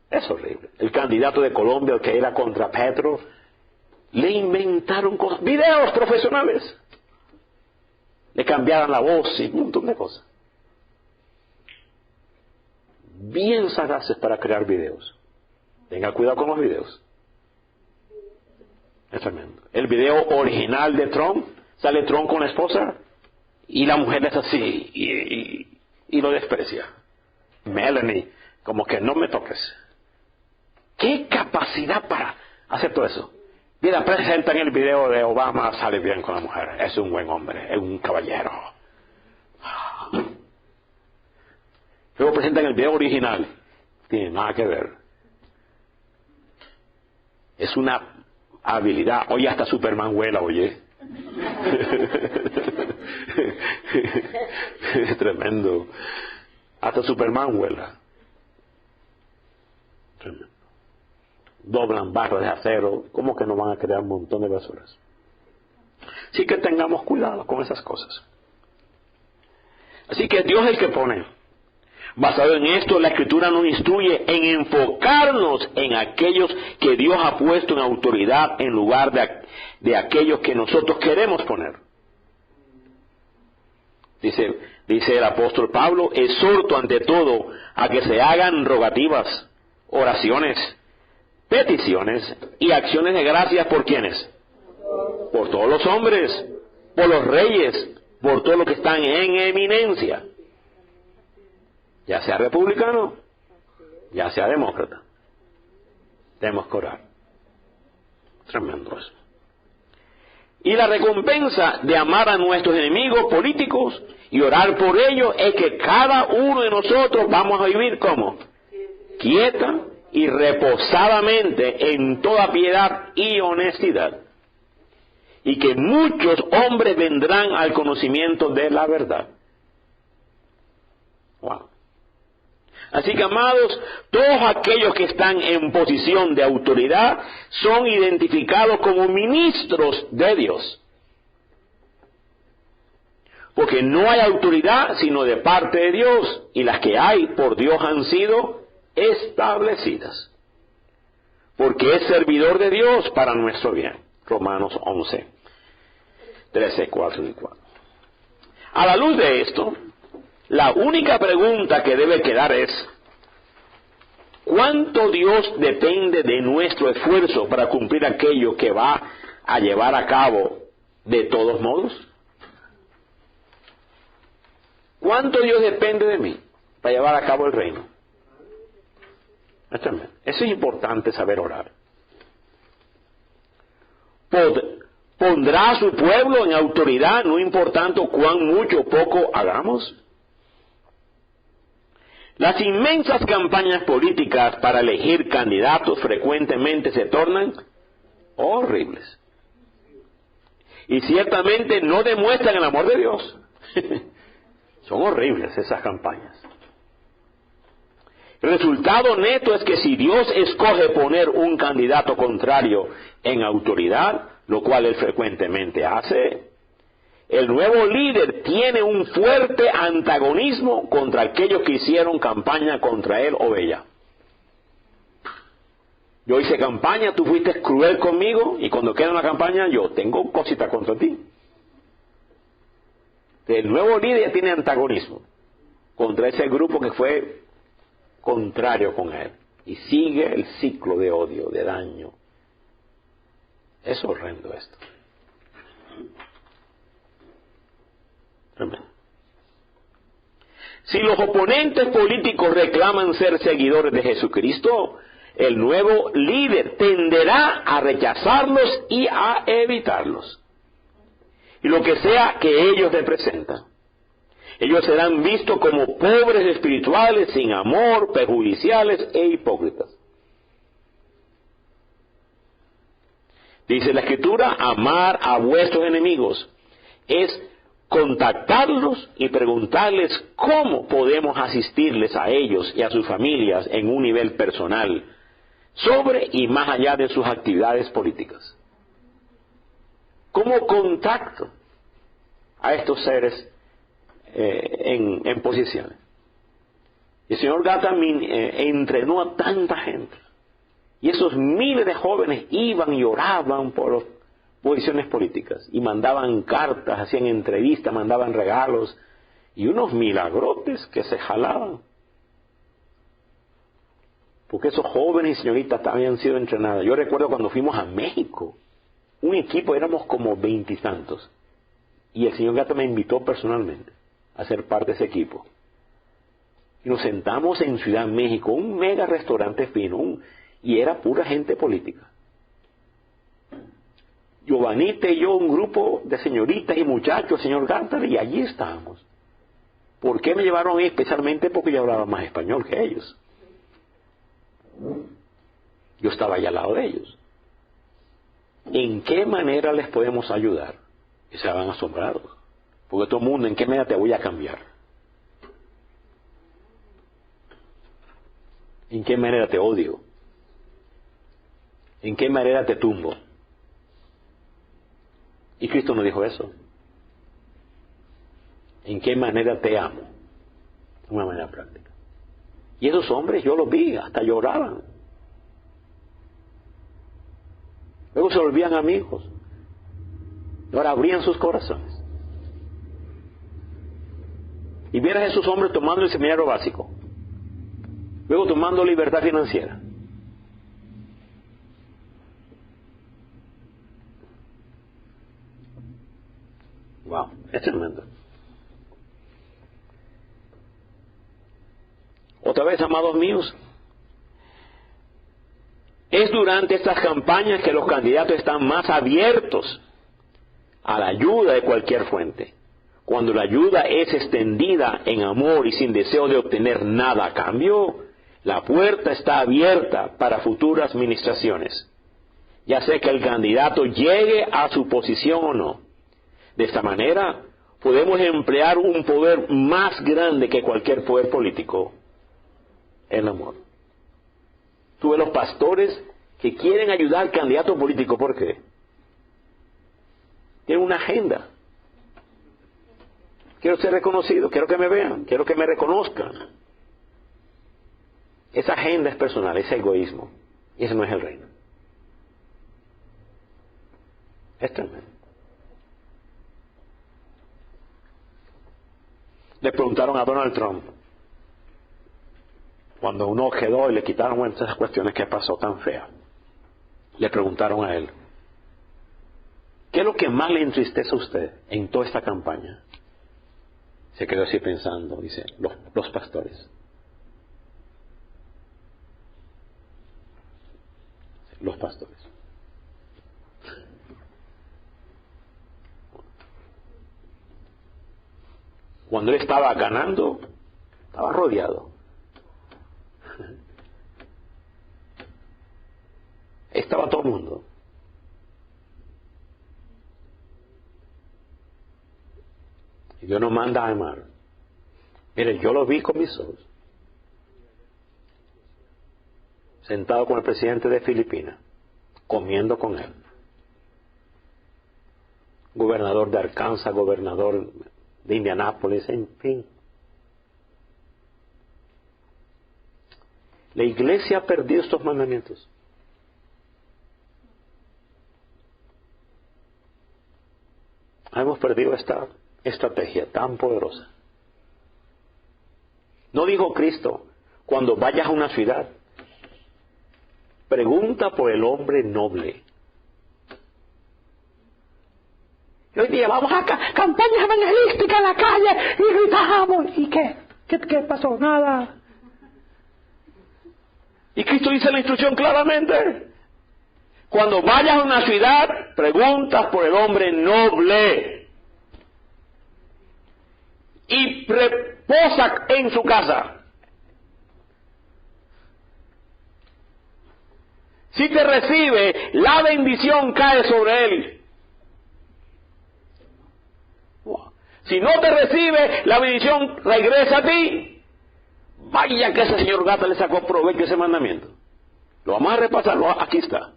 Es horrible. El candidato de Colombia, el que era contra Petro, le inventaron cosas, videos profesionales. Le cambiaron la voz y un montón de cosas. Bien sagaces para crear videos. Tenga cuidado con los videos. Es tremendo. El video original de Trump, sale Trump con la esposa y la mujer es así y lo desprecia. Melanie, como que no me toques. ¿Qué capacidad para hacer todo eso? Mira, presentan el video de Obama, sale bien con la mujer, es un buen hombre, es un caballero. Luego presentan el video original, no tiene nada que ver. Es una habilidad. Oye, hasta Superman vuela, oye. Es tremendo. Hasta Superman vuela. Tremendo. Doblan barras de acero. ¿Cómo que no van a crear un montón de basuras? Así que tengamos cuidado con esas cosas. Así que Dios es el que pone. Basado en esto, la Escritura nos instruye en enfocarnos en aquellos que Dios ha puesto en autoridad en lugar de aquellos que nosotros queremos poner. Dice el apóstol Pablo, exhorto ante todo a que se hagan rogativas, oraciones, peticiones y acciones de gracias por ¿quiénes? Por todos los hombres, por los reyes, por todos los que están en eminencia, ya sea republicano, ya sea demócrata. Tenemos que orar. Tremendo eso. Y la recompensa de amar a nuestros enemigos políticos y orar por ellos es que cada uno de nosotros vamos a vivir como quieta y reposadamente en toda piedad y honestidad, y que muchos hombres vendrán al conocimiento de la verdad. Wow. Así que, amados, todos aquellos que están en posición de autoridad son identificados como ministros de Dios. Porque no hay autoridad sino de parte de Dios, y las que hay por Dios han sido establecidas. Porque es servidor de Dios para nuestro bien. Romanos 11, 13, 4 y 4. A la luz de esto, la única pregunta que debe quedar es, ¿cuánto Dios depende de nuestro esfuerzo para cumplir aquello que va a llevar a cabo de todos modos? ¿Cuánto Dios depende de mí para llevar a cabo el reino? Eso es importante saber orar. ¿Pondrá a su pueblo en autoridad, no importando cuán mucho o poco hagamos? Las inmensas campañas políticas para elegir candidatos frecuentemente se tornan horribles. Y ciertamente no demuestran el amor de Dios. Son horribles esas campañas. El resultado neto es que si Dios escoge poner un candidato contrario en autoridad, lo cual él frecuentemente hace, el nuevo líder tiene un fuerte antagonismo contra aquellos que hicieron campaña contra él o ella. Yo hice campaña, tú fuiste cruel conmigo, y cuando queda una campaña yo tengo cositas contra ti. El nuevo líder tiene antagonismo contra ese grupo que fue contrario con él. Y sigue el ciclo de odio, de daño. Es horrendo esto. Tremendo. Si los oponentes políticos reclaman ser seguidores de Jesucristo, el nuevo líder tenderá a rechazarlos y a evitarlos. Y lo que sea que ellos representan. Ellos serán vistos como pobres espirituales, sin amor, perjudiciales e hipócritas. Dice la Escritura, amar a vuestros enemigos es contactarlos y preguntarles cómo podemos asistirles a ellos y a sus familias en un nivel personal, sobre y más allá de sus actividades políticas. ¿Cómo contacto a estos seres en posiciones? El señor Gattamin entrenó a tanta gente, y esos miles de jóvenes iban y oraban por posiciones políticas, y mandaban cartas, hacían entrevistas, mandaban regalos, y unos milagrotes que se jalaban, porque esos jóvenes y señoritas habían sido entrenados. Yo recuerdo cuando fuimos a México, un equipo, éramos como 20 y tantos, y el señor Gata me invitó personalmente a ser parte de ese equipo. Y nos sentamos en Ciudad México, un mega restaurante fino, y era pura gente política. Giovanita y yo, un grupo de señoritas y muchachos, el señor Gata, y allí estábamos. ¿Por qué me llevaron ahí? Especialmente porque yo hablaba más español que ellos. Yo estaba allá al lado de ellos. ¿En qué manera les podemos ayudar? Y se van asombrados. Porque todo el mundo, ¿en qué manera te voy a cambiar? ¿En qué manera te odio? ¿En qué manera te tumbo? Y Cristo nos dijo eso. ¿En qué manera te amo? De una manera práctica. Y esos hombres yo los vi, hasta lloraban. Luego se volvían amigos. Y ahora abrían sus corazones. Y vieras a esos hombres tomando el seminario básico. Luego tomando libertad financiera. Wow, es tremendo. Otra vez, amados míos, es durante estas campañas que los candidatos están más abiertos a la ayuda de cualquier fuente. Cuando la ayuda es extendida en amor y sin deseo de obtener nada a cambio, la puerta está abierta para futuras ministraciones, ya sea que el candidato llegue a su posición o no. De esta manera, podemos emplear un poder más grande que cualquier poder político, el amor. Tú ves los pastores que quieren ayudar al candidato político, ¿por qué? Tienen una agenda. Quiero ser reconocido, quiero que me vean, quiero que me reconozcan. Esa agenda es personal, es egoísmo. Y ese no es el reino. Es tremendo. Le preguntaron a Donald Trump, cuando uno quedó y le quitaron esas cuestiones que pasó tan fea, le preguntaron a él, ¿qué es lo que más le entristece a usted en toda esta campaña? Se quedó así pensando, dice, los pastores. Los pastores. Cuando él estaba ganando, estaba rodeado. Estaba todo el mundo. Y Dios nos manda a amar. Mire, yo lo vi con mis ojos. Sentado con el presidente de Filipinas, comiendo con él. Gobernador de Arkansas, gobernador de Indianápolis, en fin. La iglesia ha perdido estos mandamientos. Hemos perdido esta estrategia tan poderosa. No dijo Cristo, cuando vayas a una ciudad, pregunta por el hombre noble. Y hoy día vamos a campañas evangelísticas en la calle y gritamos. ¿Y qué pasó? Nada. Y Cristo dice la instrucción claramente. Cuando vayas a una ciudad, preguntas por el hombre noble. Y reposa en su casa. Si te recibe, la bendición cae sobre él. Si no te recibe, la bendición regresa a ti. Vaya que ese señor Gata le sacó provecho a ese mandamiento. Lo vamos a repasar, aquí está.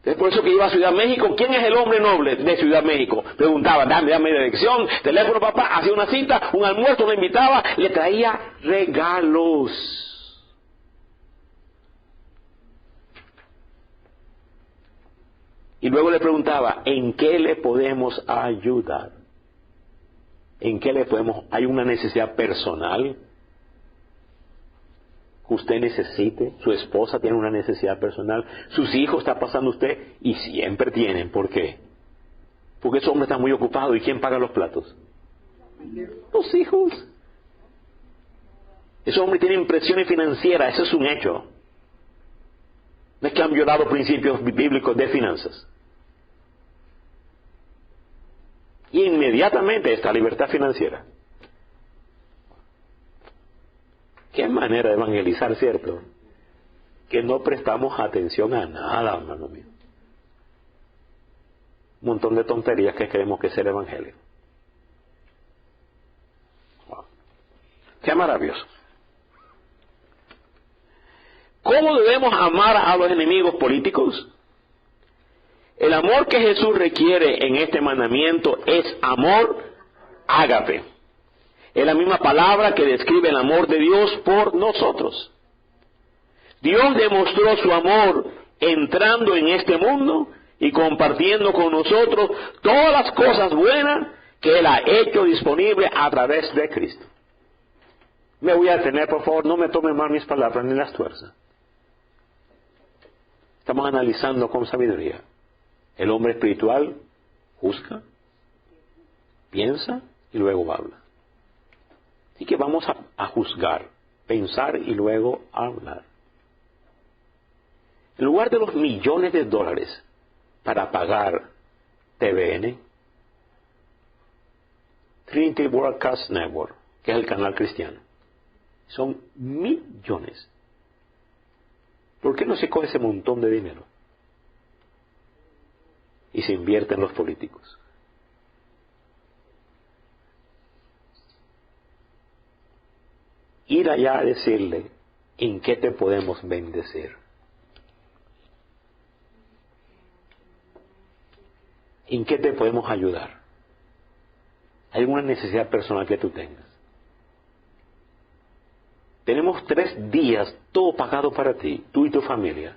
Es por eso que iba a Ciudad México. ¿Quién es el hombre noble de Ciudad México? Preguntaba, dame dirección, teléfono, papá, hacía una cita, un almuerzo, lo invitaba, le traía regalos. Y luego le preguntaba, ¿en qué le podemos ayudar? ¿En qué le podemos? ¿Hay una necesidad personal que usted necesite? ¿Su esposa tiene una necesidad personal? ¿Sus hijos está pasando usted? Y siempre tienen. ¿Por qué? Porque ese hombre está muy ocupado. ¿Y quién paga los platos? Los hijos. Ese hombre tiene presiones financieras. Eso es un hecho. No es que han violado principios bíblicos de finanzas. Y inmediatamente está libertad financiera. Qué manera de evangelizar, ¿cierto? Que no prestamos atención a nada, hermano mío. Un montón de tonterías que creemos que es el evangelio. Wow. Qué maravilloso. ¿Cómo debemos amar a los enemigos políticos? El amor que Jesús requiere en este mandamiento es amor ágape. Es la misma palabra que describe el amor de Dios por nosotros. Dios demostró su amor entrando en este mundo y compartiendo con nosotros todas las cosas buenas que Él ha hecho disponible a través de Cristo. Me voy a detener, por favor, no me tomen mal mis palabras ni las tuerzas. Estamos analizando con sabiduría. El hombre espiritual juzga, piensa y luego habla. Así que vamos a juzgar, pensar y luego hablar. En lugar de los millones de dólares para pagar TVN, Trinity Broadcast Network, que es el canal cristiano, son millones. ¿Por qué no se coge ese montón de dinero y se invierte en los políticos? Ir allá a decirle, ¿en qué te podemos bendecir? ¿En qué te podemos ayudar? ¿Hay alguna necesidad personal que tú tengas? Tenemos 3 días, todo pagado para ti, tú y tu familia,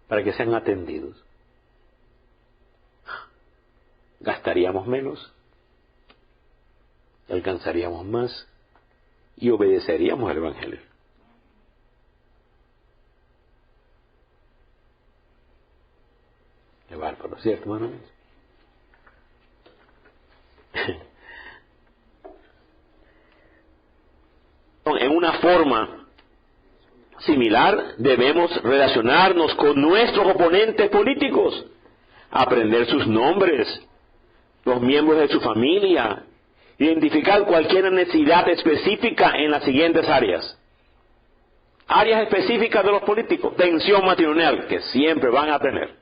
para que sean atendidos. Gastaríamos menos, alcanzaríamos más y obedeceríamos al Evangelio. Qué bárbaro, ¿cierto, hermano? En una forma similar debemos relacionarnos con nuestros oponentes políticos, aprender sus nombres, los miembros de su familia, identificar cualquier necesidad específica en las siguientes áreas. Áreas específicas de los políticos, tensión matrimonial, que siempre van a tener.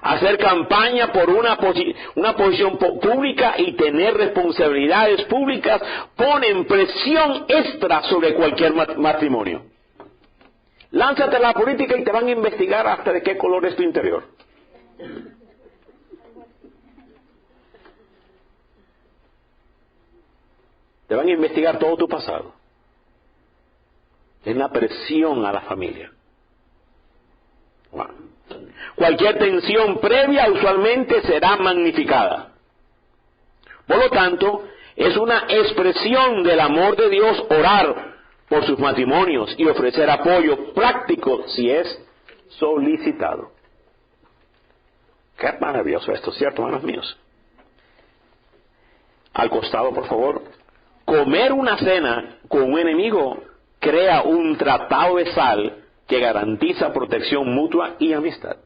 hacer campaña por una posición pública y tener responsabilidades públicas ponen presión extra sobre cualquier matrimonio. Lánzate a la política y te van a investigar hasta de qué color es tu interior. Te van a investigar todo tu pasado. Es una presión a la familia. Wow. Cualquier tensión previa usualmente será magnificada. Por lo tanto, es una expresión del amor de Dios orar por sus matrimonios y ofrecer apoyo práctico si es solicitado. Qué maravilloso esto, ¿cierto, hermanos míos? Al costado, por favor. Comer una cena con un enemigo crea un tratado de sal que garantiza protección mutua y amistad.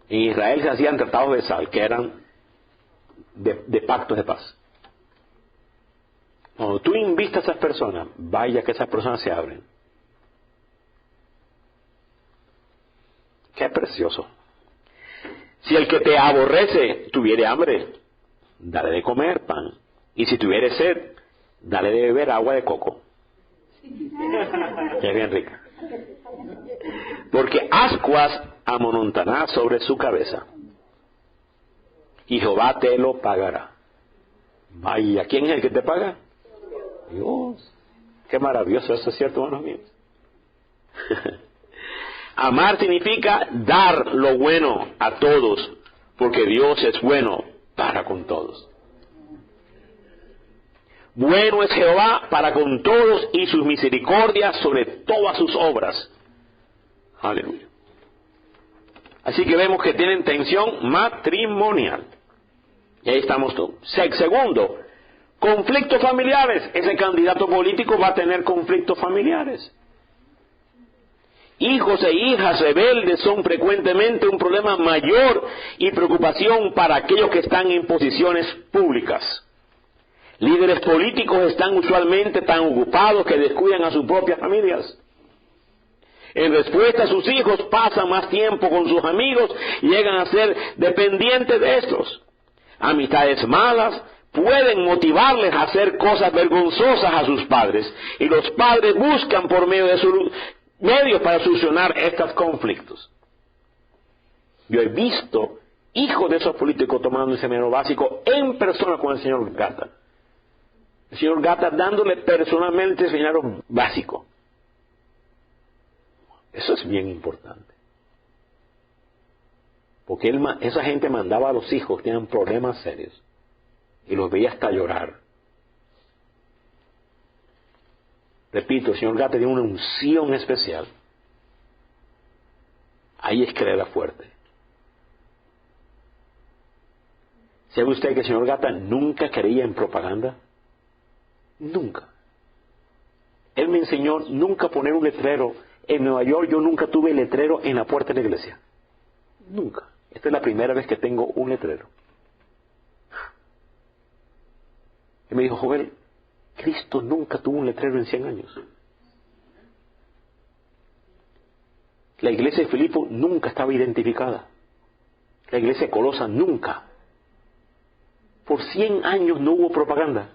En Israel se hacían tratados de sal que eran de pactos de paz. Cuando tú invitas a esas personas, vaya que esas personas se abren. Qué precioso. Si el que te aborrece tuviere hambre, dale de comer pan. Y si tuviere sed, dale de beber agua de coco. Que es bien rica. Porque ascuas amontonará sobre su cabeza, y Jehová te lo pagará. Vaya, ¿quién es el que te paga? Dios. Qué maravilloso eso, es cierto, hermanos míos. Amar significa dar lo bueno a todos, porque Dios es bueno para con todos. Bueno es Jehová para con todos, y sus misericordias sobre todas sus obras. Aleluya. Así que vemos que tienen tensión matrimonial. Y ahí estamos todos. Segundo, conflictos familiares. Ese candidato político va a tener conflictos familiares. Hijos e hijas rebeldes son frecuentemente un problema mayor y preocupación para aquellos que están en posiciones públicas. Líderes políticos están usualmente tan ocupados que descuidan a sus propias familias. En respuesta, sus hijos pasan más tiempo con sus amigos y llegan a ser dependientes de estos. Amistades malas pueden motivarles a hacer cosas vergonzosas a sus padres, y los padres buscan por medio de sus medios para solucionar estos conflictos. Yo he visto hijos de esos políticos tomando un seminario básico en persona con el señor Gata. El señor Gata dándole personalmente el seminario básico. Eso es bien importante. Porque esa gente mandaba a los hijos que tenían problemas serios y los veía hasta llorar. Repito, el señor Gata tiene una unción especial. Ahí es que era fuerte. ¿Sabe usted que el señor Gata nunca creía en propaganda? Nunca. Él me enseñó nunca poner un letrero. En Nueva York yo nunca tuve letrero en la puerta de la iglesia. Nunca. Esta es la primera vez que tengo un letrero. Y me dijo, joven, Cristo nunca tuvo un letrero en 100 años. La iglesia de Filipo nunca estaba identificada. La iglesia de Colosa nunca. Por 100 años no hubo propaganda.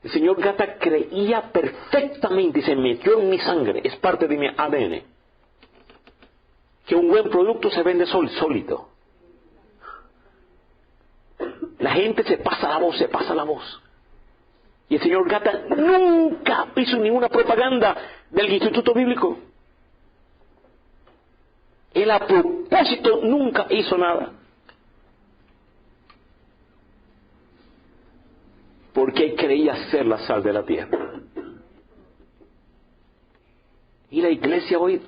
El señor Gata creía perfectamente y se metió en mi sangre, es parte de mi ADN, que un buen producto se vende solito. La gente se pasa la voz. Y el señor Gata nunca hizo ninguna propaganda del Instituto Bíblico. Él a propósito nunca hizo nada. Porque creía ser la sal de la tierra. Y la iglesia hoy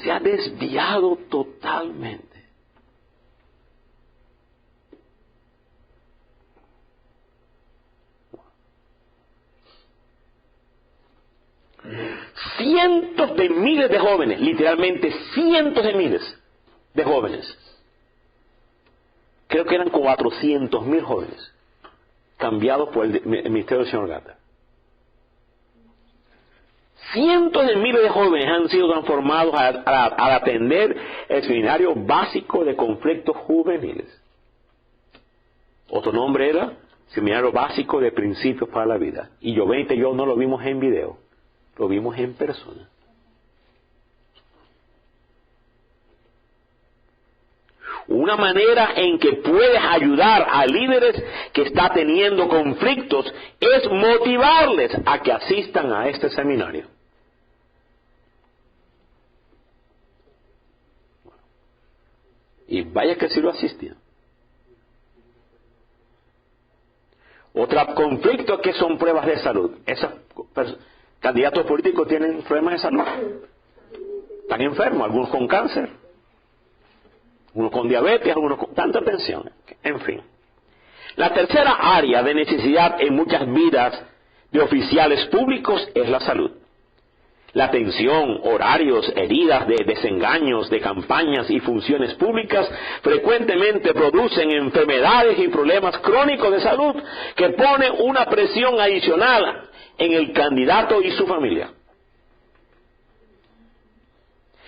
se ha desviado totalmente. Cientos de miles de jóvenes, literalmente cientos de miles de jóvenes, creo que eran 400,000 jóvenes, cambiados por el ministerio del señor Gata. Cientos de miles de jóvenes han sido transformados al atender el seminario básico de conflictos juveniles. Otro nombre era Seminario Básico de Principios para la Vida. Y yo no lo vimos en video, lo vimos en persona. Una manera en que puedes ayudar a líderes que están teniendo conflictos es motivarles a que asistan a este seminario. Y vaya que sí lo asistían. Otro conflicto que son pruebas de salud. Esos candidatos políticos tienen problemas de salud. Están enfermos, algunos con cáncer, algunos con diabetes, algunos con tanta tensión. En fin. La tercera área de necesidad en muchas vidas de oficiales públicos es la salud. La tensión, horarios, heridas de desengaños, de campañas y funciones públicas frecuentemente producen enfermedades y problemas crónicos de salud que ponen una presión adicional en el candidato y su familia.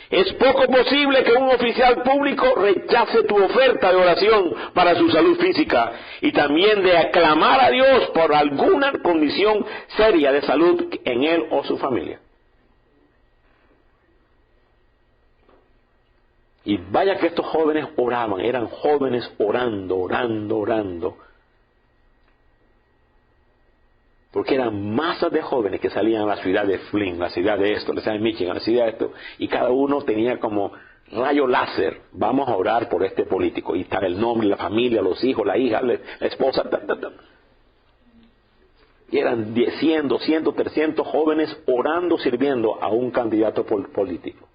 Es poco posible que un oficial público rechace tu oferta de oración para su salud física y también de aclamar a Dios por alguna condición seria de salud en él o su familia. Y vaya que estos jóvenes oraban, eran jóvenes orando. Porque eran masas de jóvenes que salían a la ciudad de Flint, la ciudad de esto, la ciudad de Michigan, la ciudad de esto, y cada uno tenía como rayo láser, vamos a orar por este político, y está el nombre, la familia, los hijos, la hija, la esposa, Y eran 100, 200, 300 jóvenes orando, sirviendo a un candidato político.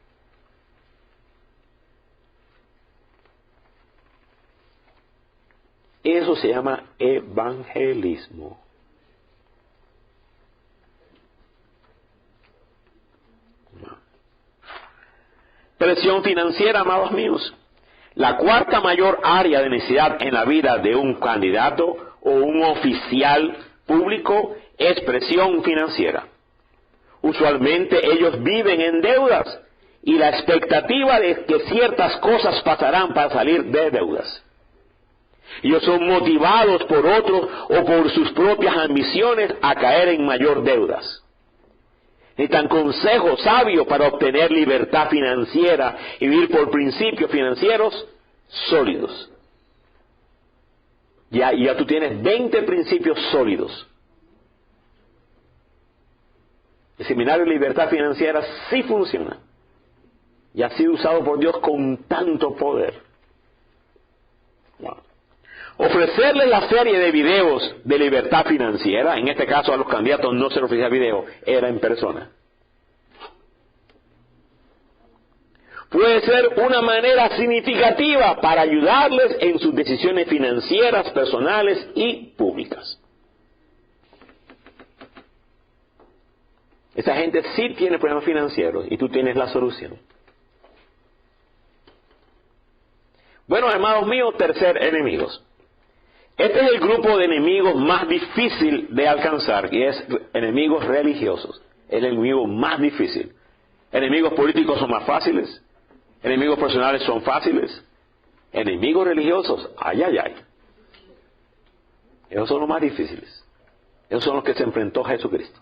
Eso se llama evangelismo. Presión financiera, amados míos. La cuarta mayor área de necesidad en la vida de un candidato o un oficial público es presión financiera. Usualmente ellos viven en deudas y la expectativa de que ciertas cosas pasarán para salir de deudas. Ellos son motivados por otros o por sus propias ambiciones a caer en mayor deudas. Necesitan consejo sabio para obtener libertad financiera y vivir por principios financieros sólidos. Ya tú tienes 20 principios sólidos. El Seminario de Libertad Financiera sí funciona y ha sido usado por Dios con tanto poder. Wow. Ofrecerles la serie de videos de libertad financiera, en este caso a los candidatos no se les ofrecía video, era en persona. Puede ser una manera significativa para ayudarles en sus decisiones financieras, personales y públicas. Esa gente sí tiene problemas financieros y tú tienes la solución. Bueno, hermanos míos, tercer, enemigos. Este es el grupo de enemigos más difícil de alcanzar, y es enemigos religiosos. Es el enemigo más difícil. Enemigos políticos son más fáciles, enemigos personales son fáciles, enemigos religiosos, ay. Esos son los más difíciles. Esos son los que se enfrentó Jesucristo.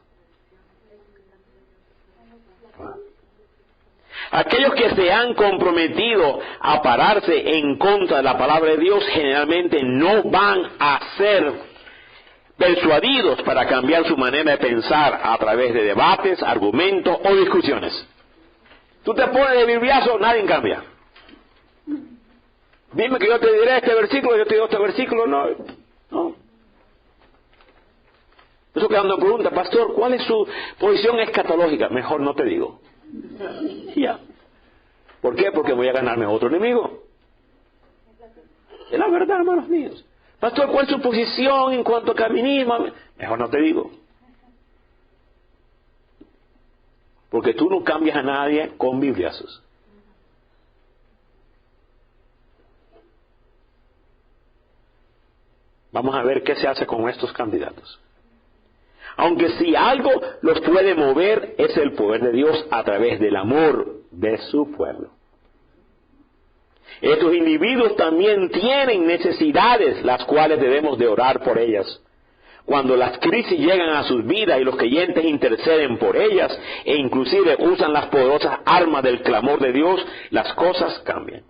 Aquellos que se han comprometido a pararse en contra de la palabra de Dios generalmente no van a ser persuadidos para cambiar su manera de pensar a través de debates, argumentos o discusiones. Tú te pones de bibliazo, nadie cambia. Dime que yo te diré este versículo, yo te digo este versículo, no. Eso que dando pregunta, pastor, ¿cuál es su posición escatológica? Mejor no te digo. Ya. ¿Por qué? Porque voy a ganarme otro enemigo. Es la verdad, hermanos míos. Pastor, ¿cuál es su posición en cuanto a calvinismo? Mejor no te digo. Porque tú no cambias a nadie con bibliazos. Vamos a ver qué se hace con estos candidatos. Aunque si algo los puede mover es el poder de Dios a través del amor de su pueblo. Estos individuos también tienen necesidades, las cuales debemos de orar por ellas. Cuando las crisis llegan a sus vidas y los creyentes interceden por ellas e inclusive usan las poderosas armas del clamor de Dios, las cosas cambian.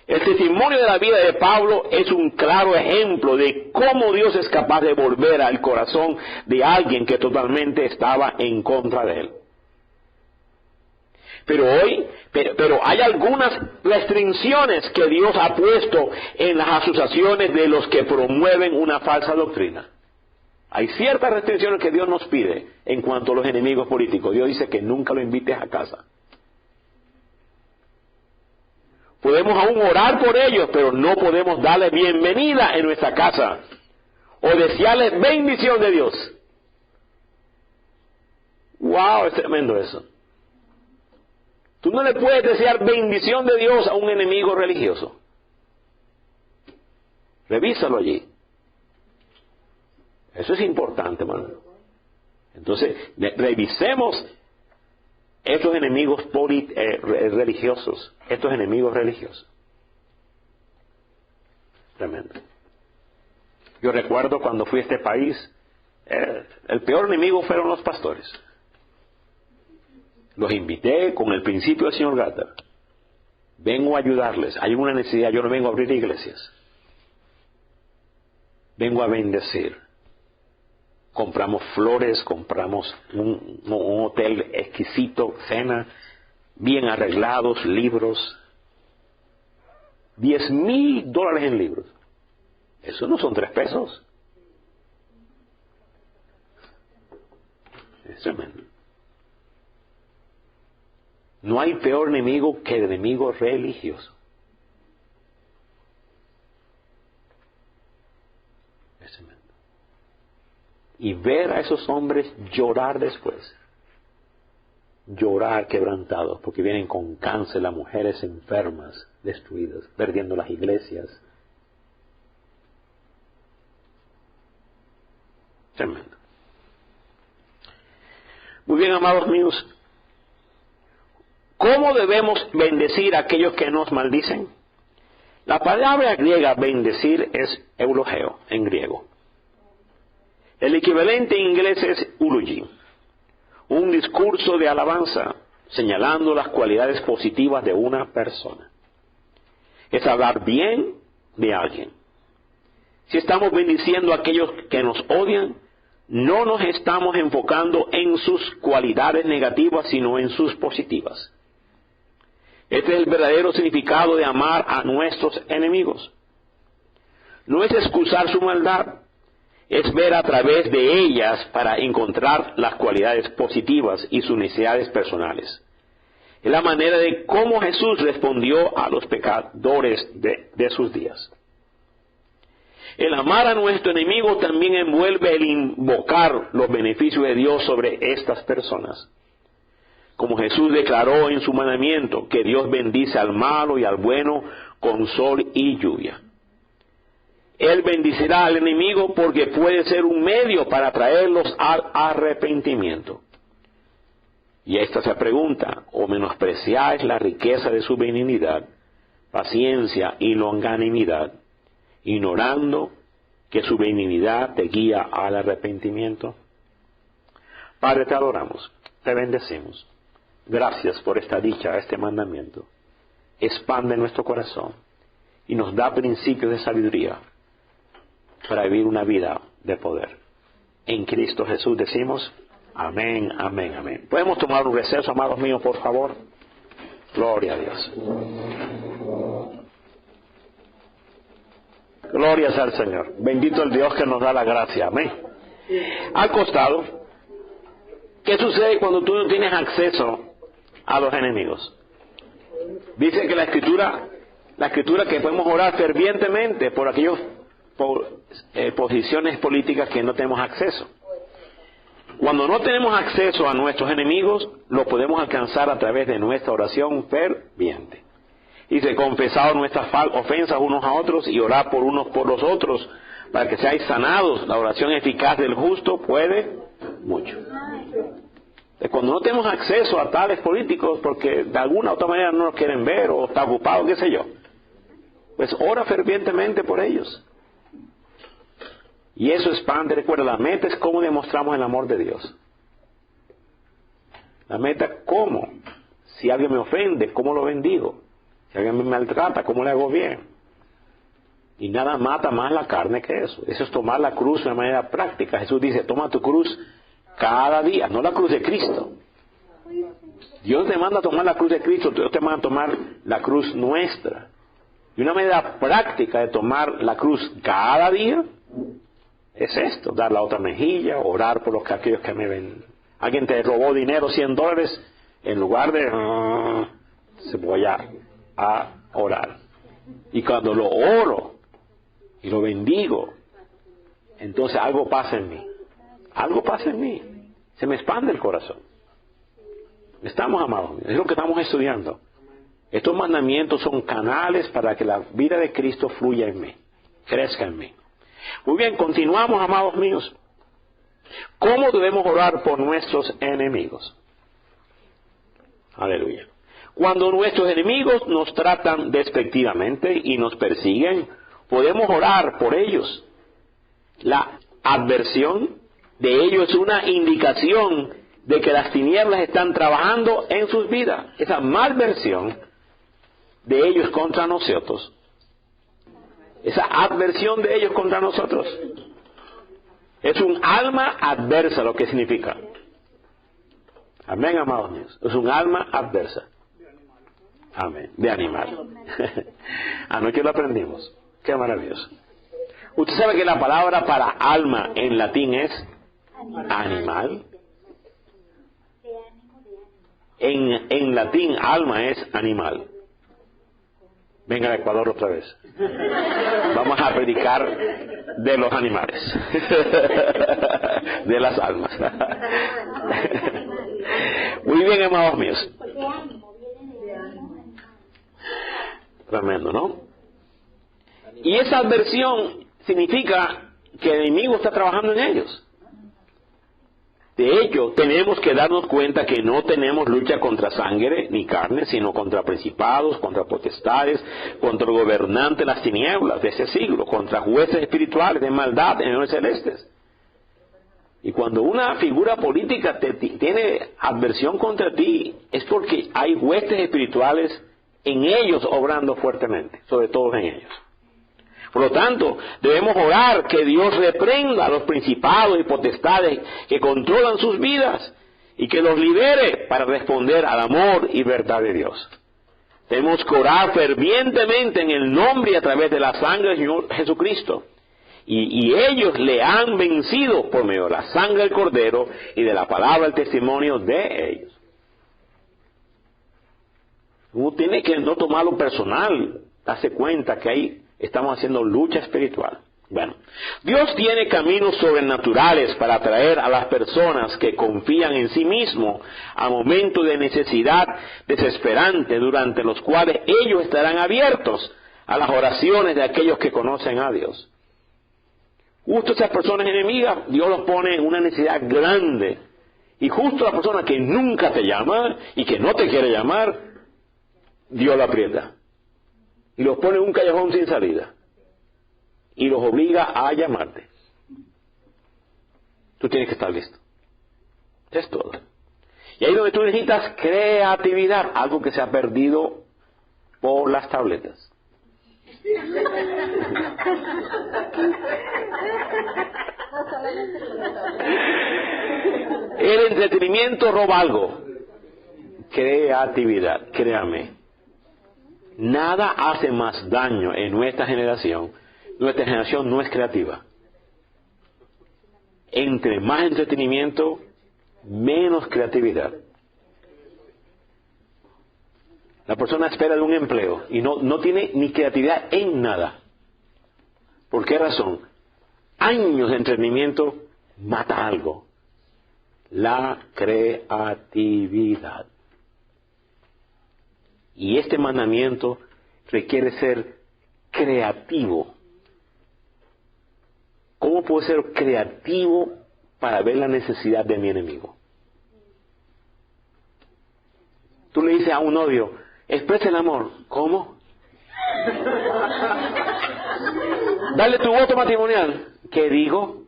El testimonio de la vida de Pablo es un claro ejemplo de cómo Dios es capaz de volver al corazón de alguien que totalmente estaba en contra de él. Pero hay algunas restricciones que Dios ha puesto en las asociaciones de los que promueven una falsa doctrina. Hay ciertas restricciones que Dios nos pide en cuanto a los enemigos políticos. Dios dice que nunca lo invites a casa. Podemos aún orar por ellos, pero no podemos darles bienvenida en nuestra casa o desearles bendición de Dios. ¡Wow! Es tremendo eso. Tú no le puedes desear bendición de Dios a un enemigo religioso. Revísalo allí. Eso es importante, hermano. Entonces, revisemos estos enemigos religiosos. Estos enemigos religiosos. Tremendo. Yo recuerdo cuando fui a este país, el peor enemigo fueron los pastores. Los invité con el principio del señor Gatter. Vengo a ayudarles. Hay una necesidad. Yo no vengo a abrir iglesias. Vengo a bendecir. Compramos flores, compramos un hotel exquisito, cena, bien arreglados, libros. $10,000 en libros. Eso no son 3 pesos. Es tremendo. No hay peor enemigo que el enemigo religioso. Es tremendo. Y ver a esos hombres llorar después. Llorar quebrantados, porque vienen con cáncer, las mujeres enfermas, destruidas, perdiendo las iglesias. Tremendo. Muy bien, amados míos. ¿Cómo debemos bendecir a aquellos que nos maldicen? La palabra griega bendecir es eulogeo en griego. El equivalente en inglés es eulogy, un discurso de alabanza señalando las cualidades positivas de una persona. Es hablar bien de alguien. Si estamos bendiciendo a aquellos que nos odian, no nos estamos enfocando en sus cualidades negativas, sino en sus positivas. Este es el verdadero significado de amar a nuestros enemigos. No es excusar su maldad, es ver a través de ellas para encontrar las cualidades positivas y sus necesidades personales. Es la manera de cómo Jesús respondió a los pecadores de sus días. El amar a nuestro enemigo también envuelve el invocar los beneficios de Dios sobre estas personas. Como Jesús declaró en su mandamiento, que Dios bendice al malo y al bueno con sol y lluvia. Él bendecirá al enemigo porque puede ser un medio para traerlos al arrepentimiento. Y esta se pregunta, ¿o menospreciáis la riqueza de su benignidad, paciencia y longanimidad, ignorando que su benignidad te guía al arrepentimiento? Padre, te adoramos, te bendecimos. Gracias por esta dicha, este mandamiento. Expande nuestro corazón y nos da principios de sabiduría para vivir una vida de poder. En Cristo Jesús decimos, amén, amén, amén. ¿Podemos tomar un receso, amados míos, por favor? Gloria a Dios. Glorias al Señor. Bendito el Dios que nos da la gracia. Amén. Al costado, ¿qué sucede cuando tú no tienes acceso a los enemigos? Dice que la escritura que podemos orar fervientemente por aquellas posiciones políticas que no tenemos acceso. Cuando no tenemos acceso a nuestros enemigos, lo podemos alcanzar a través de nuestra oración ferviente. Dice, confesad nuestras ofensas unos a otros y orad por unos por los otros para que seáis sanados. La oración eficaz del justo puede mucho. Cuando no tenemos acceso a tales políticos porque de alguna u otra manera no nos quieren ver o está ocupado, qué sé yo, pues ora fervientemente por ellos. Y eso expande. Recuerda, la meta es cómo demostramos el amor de Dios. La meta, ¿cómo? Si alguien me ofende, ¿cómo lo bendigo? Si alguien me maltrata, ¿cómo le hago bien? Y nada mata más la carne que eso. Eso es tomar la cruz de una manera práctica. Jesús dice, toma tu cruz cada día, no la cruz de Cristo. Dios te manda a tomar la cruz de Cristo, Dios te manda a tomar la cruz nuestra. Y una manera práctica de tomar la cruz cada día es esto, dar la otra mejilla, orar por aquellos que me ven. Alguien te robó dinero, $100, en lugar de se voy a orar. Y cuando lo oro y lo bendigo, entonces algo pasa en mí. Algo pasa en mí. Se me expande el corazón. Estamos, amados, es lo que estamos estudiando. Estos mandamientos son canales para que la vida de Cristo fluya en mí, crezca en mí. Muy bien, continuamos, amados míos. ¿Cómo debemos orar por nuestros enemigos? Aleluya. Cuando nuestros enemigos nos tratan despectivamente y nos persiguen, podemos orar por ellos. La adversión de ellos es una indicación de que las tinieblas están trabajando en sus vidas. Esa malversión de ellos contra nosotros, esa adversión de ellos contra nosotros, es un alma adversa, lo que significa. Amén, amados míos. Es un alma adversa. Amén. De animal. Anoche lo aprendimos. Qué maravilloso. Usted sabe que la palabra para alma en latín es animal. En latín, alma es animal. Venga al Ecuador otra vez. Vamos a predicar de los animales. De las almas. Muy bien, amados míos. Tremendo, ¿no? Y esa adversión significa que el enemigo está trabajando en ellos. De hecho, tenemos que darnos cuenta que no tenemos lucha contra sangre ni carne, sino contra principados, contra potestades, contra el gobernante de las tinieblas de ese siglo, contra jueces espirituales de maldad en los celestes. Y cuando una figura política tiene adversión contra ti, es porque hay huestes espirituales en ellos obrando fuertemente, sobre todo en ellos. Por lo tanto, debemos orar que Dios reprenda a los principados y potestades que controlan sus vidas y que los libere para responder al amor y verdad de Dios. Tenemos que orar fervientemente en el nombre y a través de la sangre del Señor Jesucristo. Y ellos le han vencido por medio de la sangre del Cordero y de la palabra del testimonio de ellos. Uno tiene que no tomarlo personal, darse cuenta que ahí estamos haciendo lucha espiritual. Bueno, Dios tiene caminos sobrenaturales para atraer a las personas que confían en sí mismo a momentos de necesidad desesperante, durante los cuales ellos estarán abiertos a las oraciones de aquellos que conocen a Dios. Justo esas personas enemigas, Dios los pone en una necesidad grande. Y justo la persona que nunca te llama y que no te quiere llamar, Dios la aprieta. Y los pone en un callejón sin salida. Y los obliga a llamarte. Tú tienes que estar listo. Es todo. Y ahí es donde tú necesitas creatividad, algo que se ha perdido por las tabletas. El entretenimiento roba algo. Creatividad, créame. Nada hace más daño en nuestra generación. Nuestra generación no es creativa. Entre más entretenimiento, menos creatividad. La persona espera de un empleo y no tiene ni creatividad en nada. ¿Por qué razón? Años de entretenimiento mata algo. La creatividad. Y este mandamiento requiere ser creativo. ¿Cómo puedo ser creativo para ver la necesidad de mi enemigo? Tú le dices a un novio, expresa el amor. ¿Cómo? Dale tu voto matrimonial. ¿Qué digo?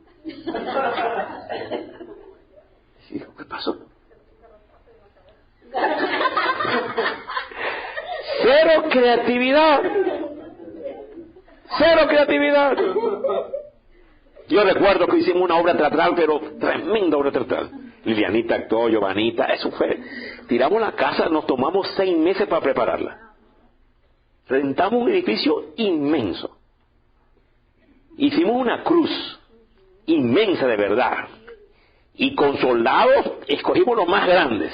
¿Qué pasó? Cero creatividad. Cero creatividad. Yo recuerdo que hicimos una obra teatral, pero tremenda obra teatral. Lilianita actuó, Giovanita, eso fue. Tiramos la casa, nos tomamos 6 meses para prepararla. Rentamos un edificio inmenso. Hicimos una cruz inmensa de verdad. Y con soldados escogimos los más grandes.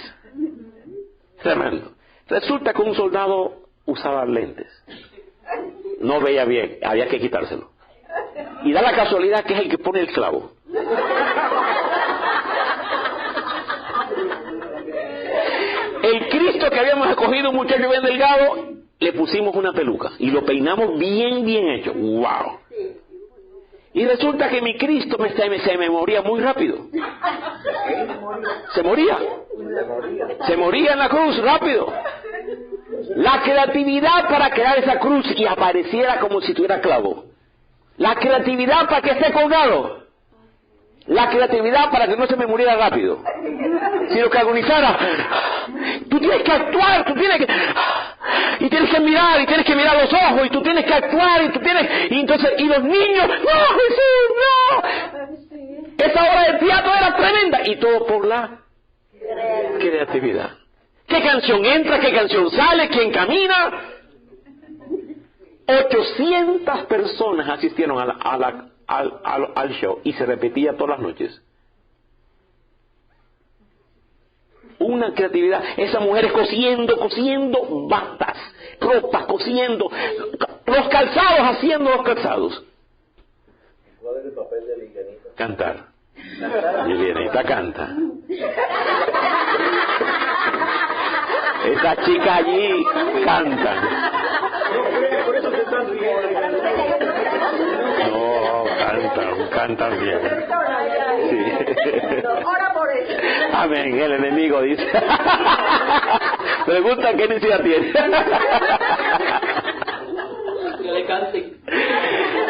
Tremendo. Resulta que un soldado usaba lentes. No veía bien, había que quitárselo. Y da la casualidad que es el que pone el clavo. El Cristo que habíamos escogido, un muchacho bien delgado, le pusimos una peluca y lo peinamos bien hecho. ¡Wow! Y resulta que mi Cristo se me moría muy rápido. Se moría en la cruz rápido. La creatividad para crear esa cruz y apareciera como si tuviera clavo. La creatividad para que esté colgado. La creatividad para que no se me muriera rápido, sino que agonizara. Tú tienes que actuar, y tienes que mirar los ojos, y tú tienes que actuar, y los niños, ¡no, Jesús, no! Esa obra de teatro era tremenda, y todo por la creatividad. ¿Qué canción entra? ¿Qué canción sale? ¿Quién camina? 800 personas asistieron al show y se repetía todas las noches. Una creatividad. Esas mujeres cosiendo batas, ropas, cosiendo, los calzados, haciendo los calzados. ¿Cuál es el papel de Lilianita? Cantar. Lilianita canta. Esas chicas allí cantan. No, cantan bien. Sí. Ora por eso. Amén, el enemigo dice. Pregunta qué necesidad tiene. Que le canten.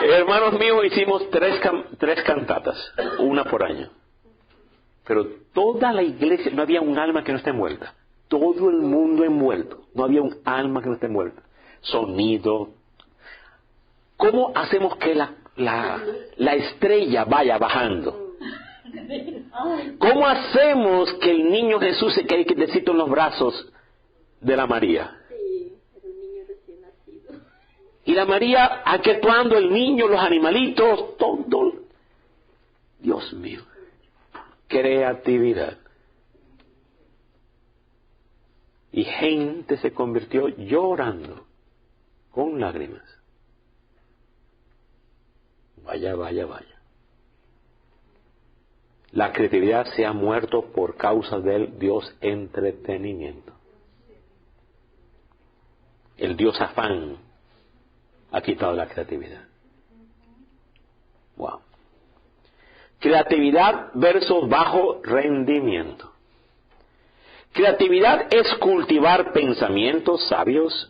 Hermanos míos, hicimos tres cantatas, una por año. Pero toda la iglesia, no había un alma que no esté envuelta. Todo el mundo envuelto. No había un alma que no esté envuelta. Sonido. ¿Cómo hacemos que la estrella vaya bajando? ¿Cómo hacemos que el niño Jesús se quede quietecito en los brazos de la María? Sí, era un niño recién nacido. Y la María actuando, el niño, los animalitos, todo. Dios mío. Creatividad. Y gente se convirtió llorando, con lágrimas. Vaya. La creatividad se ha muerto por causa del Dios entretenimiento. El Dios afán ha quitado la creatividad. Wow. Creatividad versus bajo rendimiento. Creatividad es cultivar pensamientos sabios,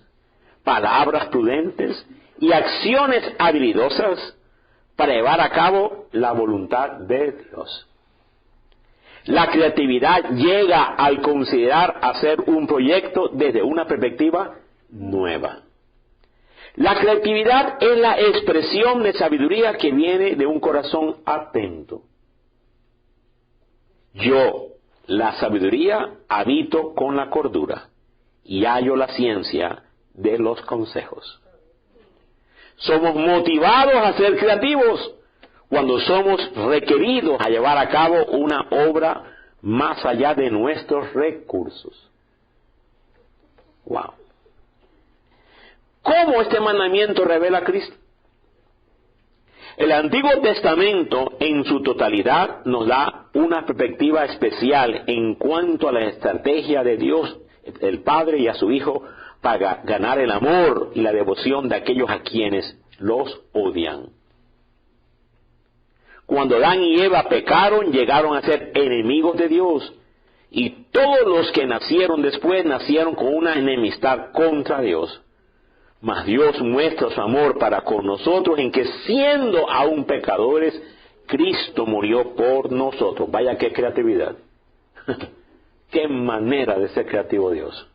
palabras prudentes y acciones habilidosas para llevar a cabo la voluntad de Dios. La creatividad llega al considerar hacer un proyecto desde una perspectiva nueva. La creatividad es la expresión de sabiduría que viene de un corazón atento. Yo, la sabiduría, habito con la cordura y hallo la ciencia de los consejos. Somos motivados a ser creativos cuando somos requeridos a llevar a cabo una obra más allá de nuestros recursos. Wow. ¿Cómo este mandamiento revela a Cristo? El Antiguo Testamento en su totalidad nos da una perspectiva especial en cuanto a la estrategia de Dios, el Padre y a su Hijo, para ganar el amor y la devoción de aquellos a quienes los odian. Cuando Adán y Eva pecaron, llegaron a ser enemigos de Dios. Y todos los que nacieron después nacieron con una enemistad contra Dios. Mas Dios muestra su amor para con nosotros en que, siendo aún pecadores, Cristo murió por nosotros. Vaya qué creatividad. Qué manera de ser creativo Dios.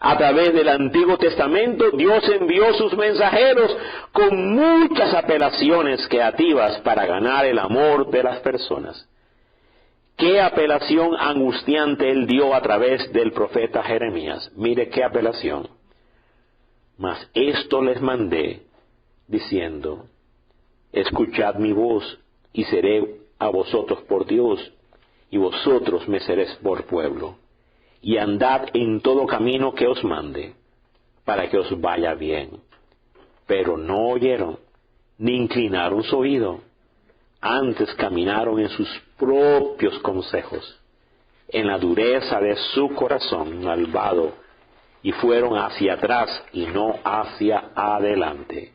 A través del Antiguo Testamento, Dios envió sus mensajeros con muchas apelaciones creativas para ganar el amor de las personas. ¿Qué apelación angustiante Él dio a través del profeta Jeremías? Mire qué apelación. Mas esto les mandé, diciendo, escuchad mi voz, y seré a vosotros por Dios, y vosotros me seréis por pueblo. Y andad en todo camino que os mande, para que os vaya bien. Pero no oyeron, ni inclinaron su oído. Antes caminaron en sus propios consejos, en la dureza de su corazón malvado, y fueron hacia atrás y no hacia adelante.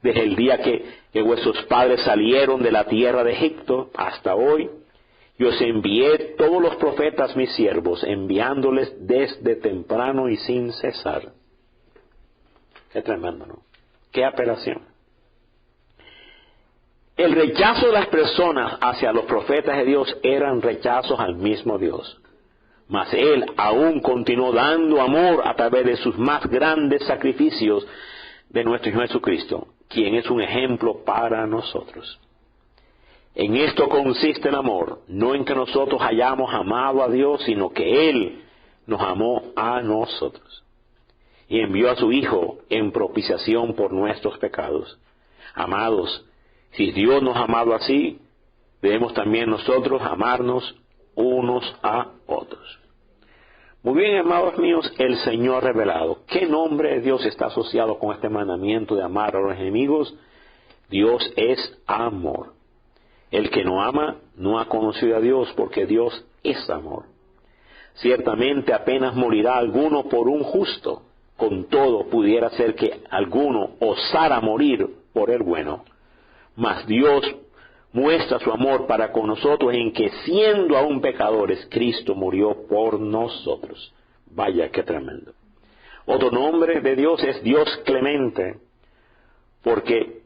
Desde el día que vuestros padres salieron de la tierra de Egipto hasta hoy, yo os envié todos los profetas mis siervos, enviándoles desde temprano y sin cesar. Qué tremendo, ¿no? Qué apelación. El rechazo de las personas hacia los profetas de Dios eran rechazos al mismo Dios. Mas Él aún continuó dando amor a través de sus más grandes sacrificios de nuestro Señor Jesucristo, quien es un ejemplo para nosotros. En esto consiste el amor, no en que nosotros hayamos amado a Dios, sino que Él nos amó a nosotros y envió a su Hijo en propiciación por nuestros pecados. Amados, si Dios nos ha amado así, debemos también nosotros amarnos unos a otros. Muy bien, amados míos, el Señor revelado. ¿Qué nombre de Dios está asociado con este mandamiento de amar a los enemigos? Dios es amor. El que no ama no ha conocido a Dios, porque Dios es amor. Ciertamente apenas morirá alguno por un justo, con todo pudiera ser que alguno osara morir por el bueno. Mas Dios muestra su amor para con nosotros en que, siendo aún pecadores, Cristo murió por nosotros. Vaya qué tremendo. Otro nombre de Dios es Dios clemente, porque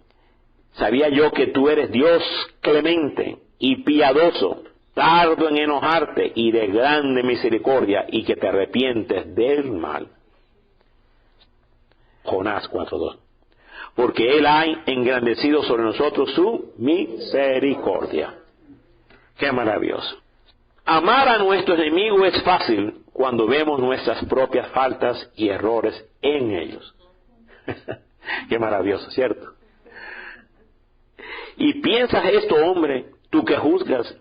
sabía yo que tú eres Dios clemente y piadoso, tardo en enojarte y de grande misericordia, y que te arrepientes del mal. Jonás 4:2. Porque Él ha engrandecido sobre nosotros su misericordia. ¡Qué maravilloso! Amar a nuestro enemigo es fácil cuando vemos nuestras propias faltas y errores en ellos. ¡Qué maravilloso!, ¿cierto? Y piensas esto, hombre, tú que juzgas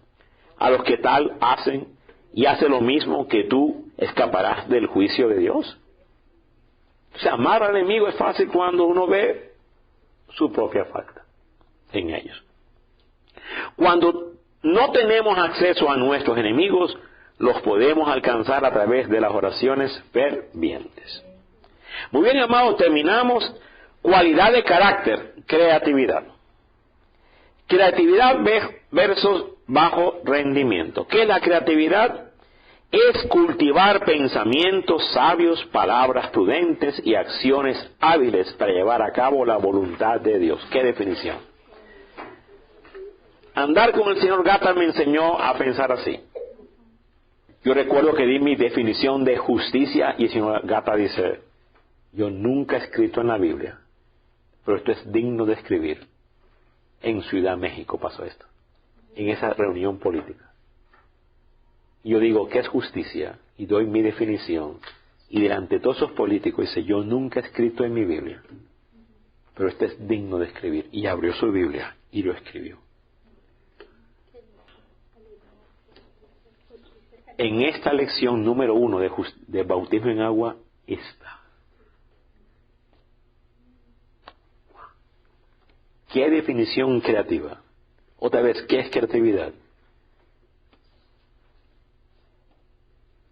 a los que tal hacen y hace lo mismo, que tú escaparás del juicio de Dios. O sea, amar al enemigo es fácil cuando uno ve su propia falta en ellos. Cuando no tenemos acceso a nuestros enemigos, los podemos alcanzar a través de las oraciones fervientes. Muy bien, amados, terminamos. Cualidad de carácter, creatividad. Creatividad versus bajo rendimiento. ¿Qué es la creatividad? Es cultivar pensamientos sabios, palabras prudentes y acciones hábiles para llevar a cabo la voluntad de Dios. ¿Qué definición? Andar con el señor Gata me enseñó a pensar así. Yo recuerdo que di mi definición de justicia y el señor Gata dice, yo nunca he escrito en la Biblia, pero esto es digno de escribir. En Ciudad México pasó esto, en esa reunión política. Y yo digo, ¿qué es justicia? Y doy mi definición. Y delante de todos esos políticos dice, yo nunca he escrito en mi Biblia, pero esto es digno de escribir. Y abrió su Biblia y lo escribió. En esta lección número 1 de bautismo en agua está. ¿Qué definición creativa? Otra vez, ¿qué es creatividad?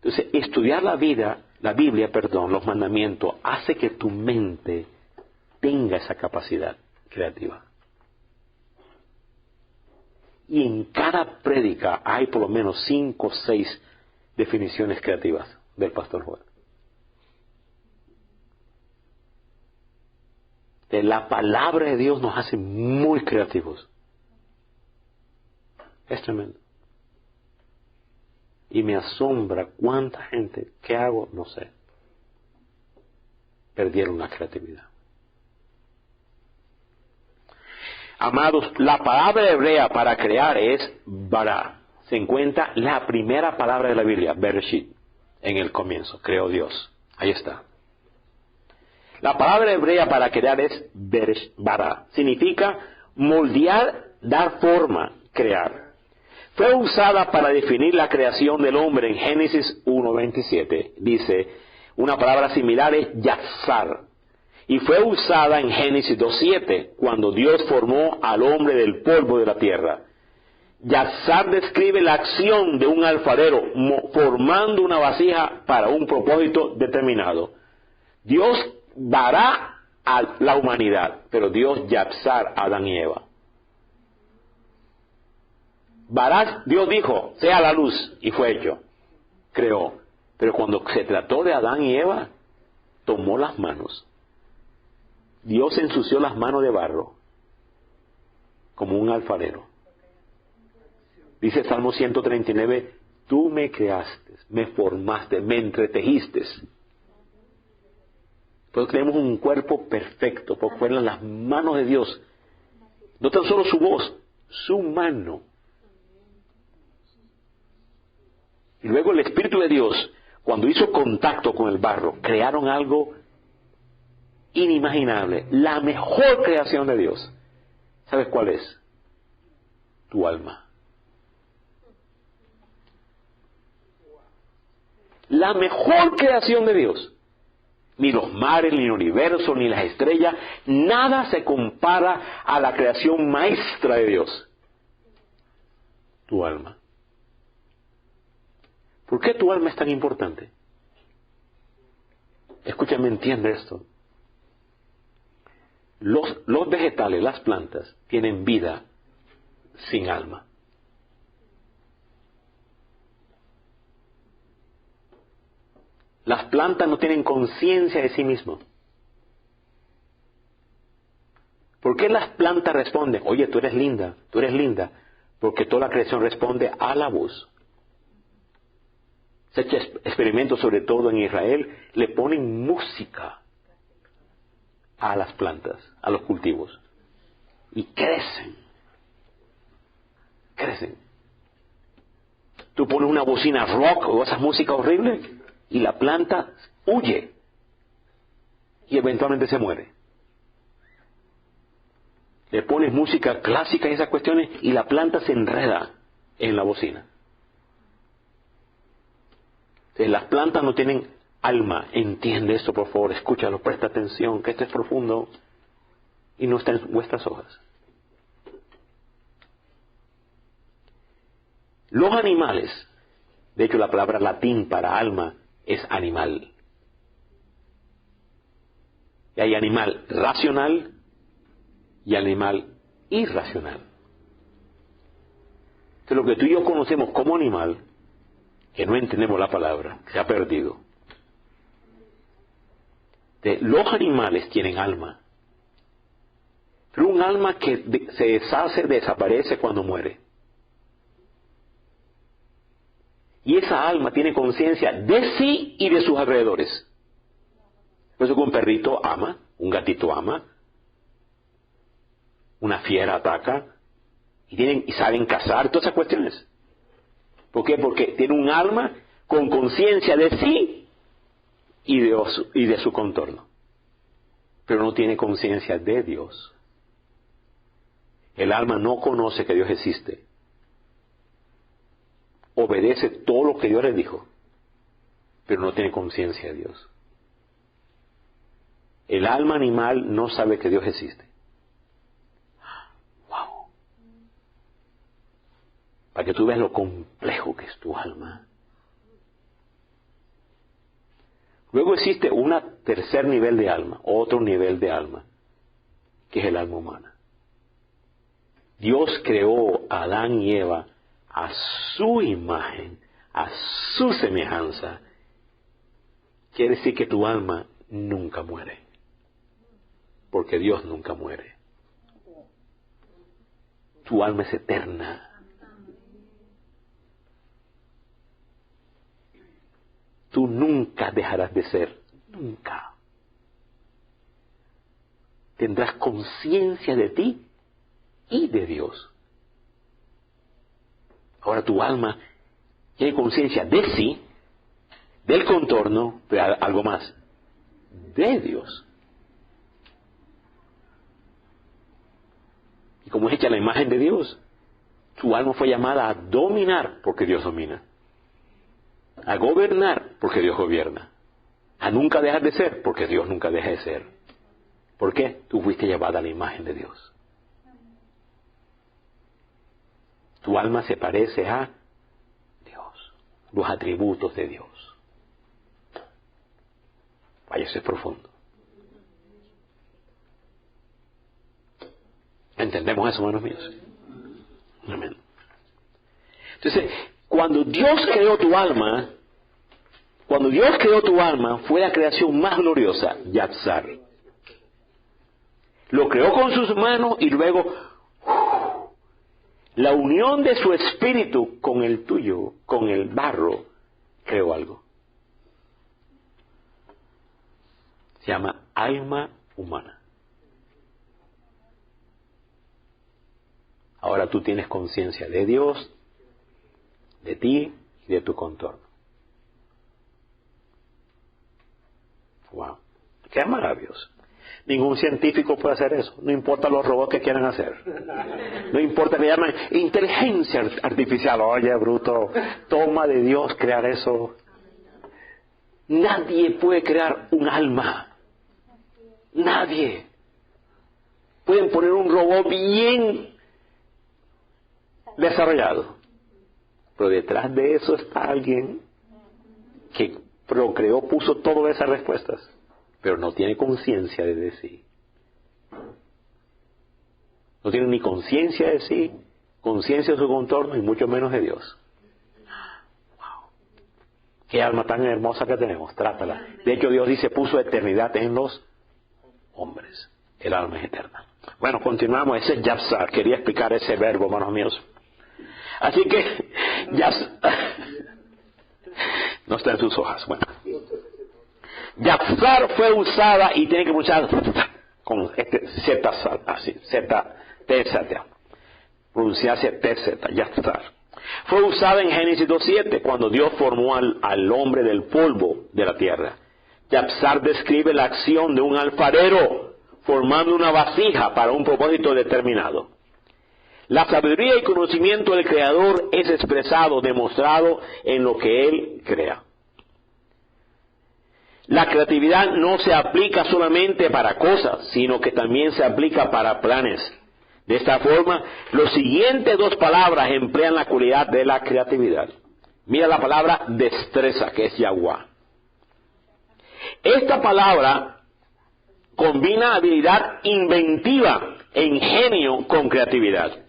Entonces, estudiar la Biblia, los mandamientos, hace que tu mente tenga esa capacidad creativa. Y en cada prédica hay por lo menos 5 o 6 definiciones creativas del pastor Joel. La palabra de Dios nos hace muy creativos. Es tremendo. Y me asombra cuánta gente, ¿qué hago? No sé. Perdieron la creatividad. Amados, la palabra hebrea para crear es bara. Se encuentra la primera palabra de la Biblia, Bereshit, en el comienzo, creó Dios. Ahí está. La palabra hebrea para crear es bara. Significa moldear, dar forma, crear. Fue usada para definir la creación del hombre en Génesis 1:27. Dice, una palabra similar es yatzar. Y fue usada en Génesis 2:7, cuando Dios formó al hombre del polvo de la tierra. Yatzar describe la acción de un alfarero formando una vasija para un propósito determinado. Dios dará a la humanidad, pero Dios yatzar a Adán y Eva. Dios dijo, sea la luz, y fue hecho. Creó. Pero cuando se trató de Adán y Eva, tomó las manos. Dios ensució las manos de barro, como un alfarero. Dice Salmo 139, tú me creaste, me formaste, me entretejiste. Pues tenemos un cuerpo perfecto, porque fueron las manos de Dios. No tan solo su voz, su mano. Y luego el Espíritu de Dios, cuando hizo contacto con el barro, crearon algo inimaginable. La mejor creación de Dios. ¿Sabes cuál es? Tu alma. La mejor creación de Dios. Ni los mares, ni el universo, ni las estrellas, nada se compara a la creación maestra de Dios. Tu alma. ¿Por qué tu alma es tan importante? Escúchame, entiende esto. Los vegetales, las plantas, tienen vida sin alma. Las plantas no tienen conciencia de sí mismas. ¿Por qué las plantas responden? Oye, tú eres linda, tú eres linda. Porque toda la creación responde a la voz. Se ha hecho experimentos, sobre todo en Israel, le ponen música a las plantas, a los cultivos. Y crecen. Crecen. Tú pones una bocina rock o esa música horrible y la planta huye. Y eventualmente se muere. Le pones música clásica y esas cuestiones y la planta se enreda en la bocina. Entonces, las plantas no tienen alma. Entiende esto, por favor, escúchalo, presta atención, que esto es profundo y no está en vuestras hojas. Los animales, de hecho la palabra latín para alma es animal. Y hay animal racional y animal irracional. Entonces lo que tú y yo conocemos como animal, que no entendemos la palabra, se ha perdido. Los animales tienen alma. Pero un alma que se deshace, desaparece cuando muere. Y esa alma tiene conciencia de sí y de sus alrededores. Por eso que un perrito ama, un gatito ama, una fiera ataca, y saben cazar, todas esas cuestiones. ¿Por qué? Porque tiene un alma con conciencia de sí y de su contorno. Pero no tiene conciencia de Dios. El alma no conoce que Dios existe. Obedece todo lo que Dios le dijo, pero no tiene conciencia de Dios. El alma animal no sabe que Dios existe. ¡Wow! Para que tú veas lo complejo que es tu alma. Luego existe un tercer nivel de alma, otro nivel de alma, que es el alma humana. Dios creó a Adán y Eva a su imagen, a su semejanza. Quiere decir que tu alma nunca muere, porque Dios nunca muere. Tu alma es eterna. Tú nunca dejarás de ser, nunca. Tendrás conciencia de ti y de Dios. Ahora tu alma tiene conciencia de sí, del contorno, pero algo más, de Dios. Y como es hecha la imagen de Dios, tu alma fue llamada a dominar porque Dios domina, a gobernar porque Dios gobierna, a nunca dejar de ser porque Dios nunca deja de ser. ¿Por qué? Tú fuiste llevada a la imagen de Dios. Tu alma se parece a Dios, los atributos de Dios. Vaya, eso es profundo. ¿Entendemos eso, hermanos míos? Amén. Entonces, cuando Dios creó tu alma, fue la creación más gloriosa, Yatzar. Lo creó con sus manos y luego la unión de su espíritu con el tuyo, con el barro, creó algo. Se llama alma humana. Ahora tú tienes conciencia de Dios, de ti y de tu contorno. Wow, qué maravilloso. Ningún científico puede hacer eso. No importa los robots que quieran hacer. No importa que llamen inteligencia artificial. Oye, bruto, toma de Dios crear eso. Nadie puede crear un alma. Nadie. Pueden poner un robot bien desarrollado, pero detrás de eso está alguien que procreó, puso todas esas respuestas, pero no tiene conciencia de sí. No tiene ni conciencia de sí, conciencia de su contorno y mucho menos de Dios. Wow. Qué alma tan hermosa que tenemos, trátala. De hecho, Dios dice, puso eternidad en los hombres. El alma es eterna. Bueno, continuamos. Ese es Yatzar. Quería explicar ese verbo, hermanos míos. Así que, no está en sus hojas. Bueno, Yatzar fue usada y tiene que pronunciar con Z, así, Z, T, Z. Pronunciarse T, Z, Yatzar. Fue usada en Génesis 2:7, cuando Dios formó al hombre del polvo de la tierra. Yatzar describe la acción de un alfarero formando una vasija para un propósito determinado. La sabiduría y conocimiento del Creador es expresado, demostrado en lo que Él crea. La creatividad no se aplica solamente para cosas, sino que también se aplica para planes. De esta forma, las siguientes dos palabras emplean la cualidad de la creatividad. Mira la palabra destreza, que es Yahuwah. Esta palabra combina habilidad inventiva e ingenio con creatividad.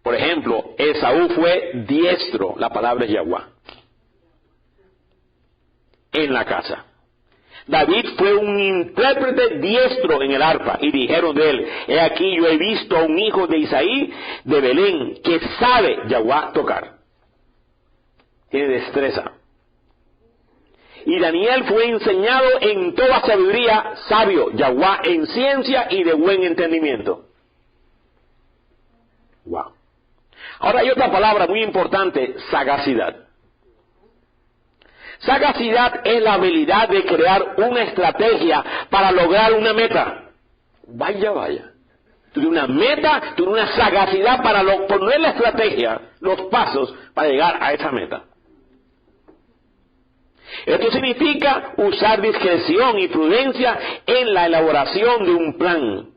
Por ejemplo, Esaú fue diestro, la palabra es Yahuwah, en la casa. David fue un intérprete diestro en el arpa, y dijeron de él, he aquí yo he visto a un hijo de Isaí de Belén que sabe Yahuwah tocar. Tiene destreza. Y Daniel fue enseñado en toda sabiduría, sabio, Yahuwah en ciencia y de buen entendimiento. Wow. Ahora hay otra palabra muy importante, sagacidad. Sagacidad es la habilidad de crear una estrategia para lograr una meta. Vaya, vaya. Tú tienes una meta, tú tienes una sagacidad para poner la estrategia, los pasos para llegar a esa meta. Esto significa usar discreción y prudencia en la elaboración de un plan.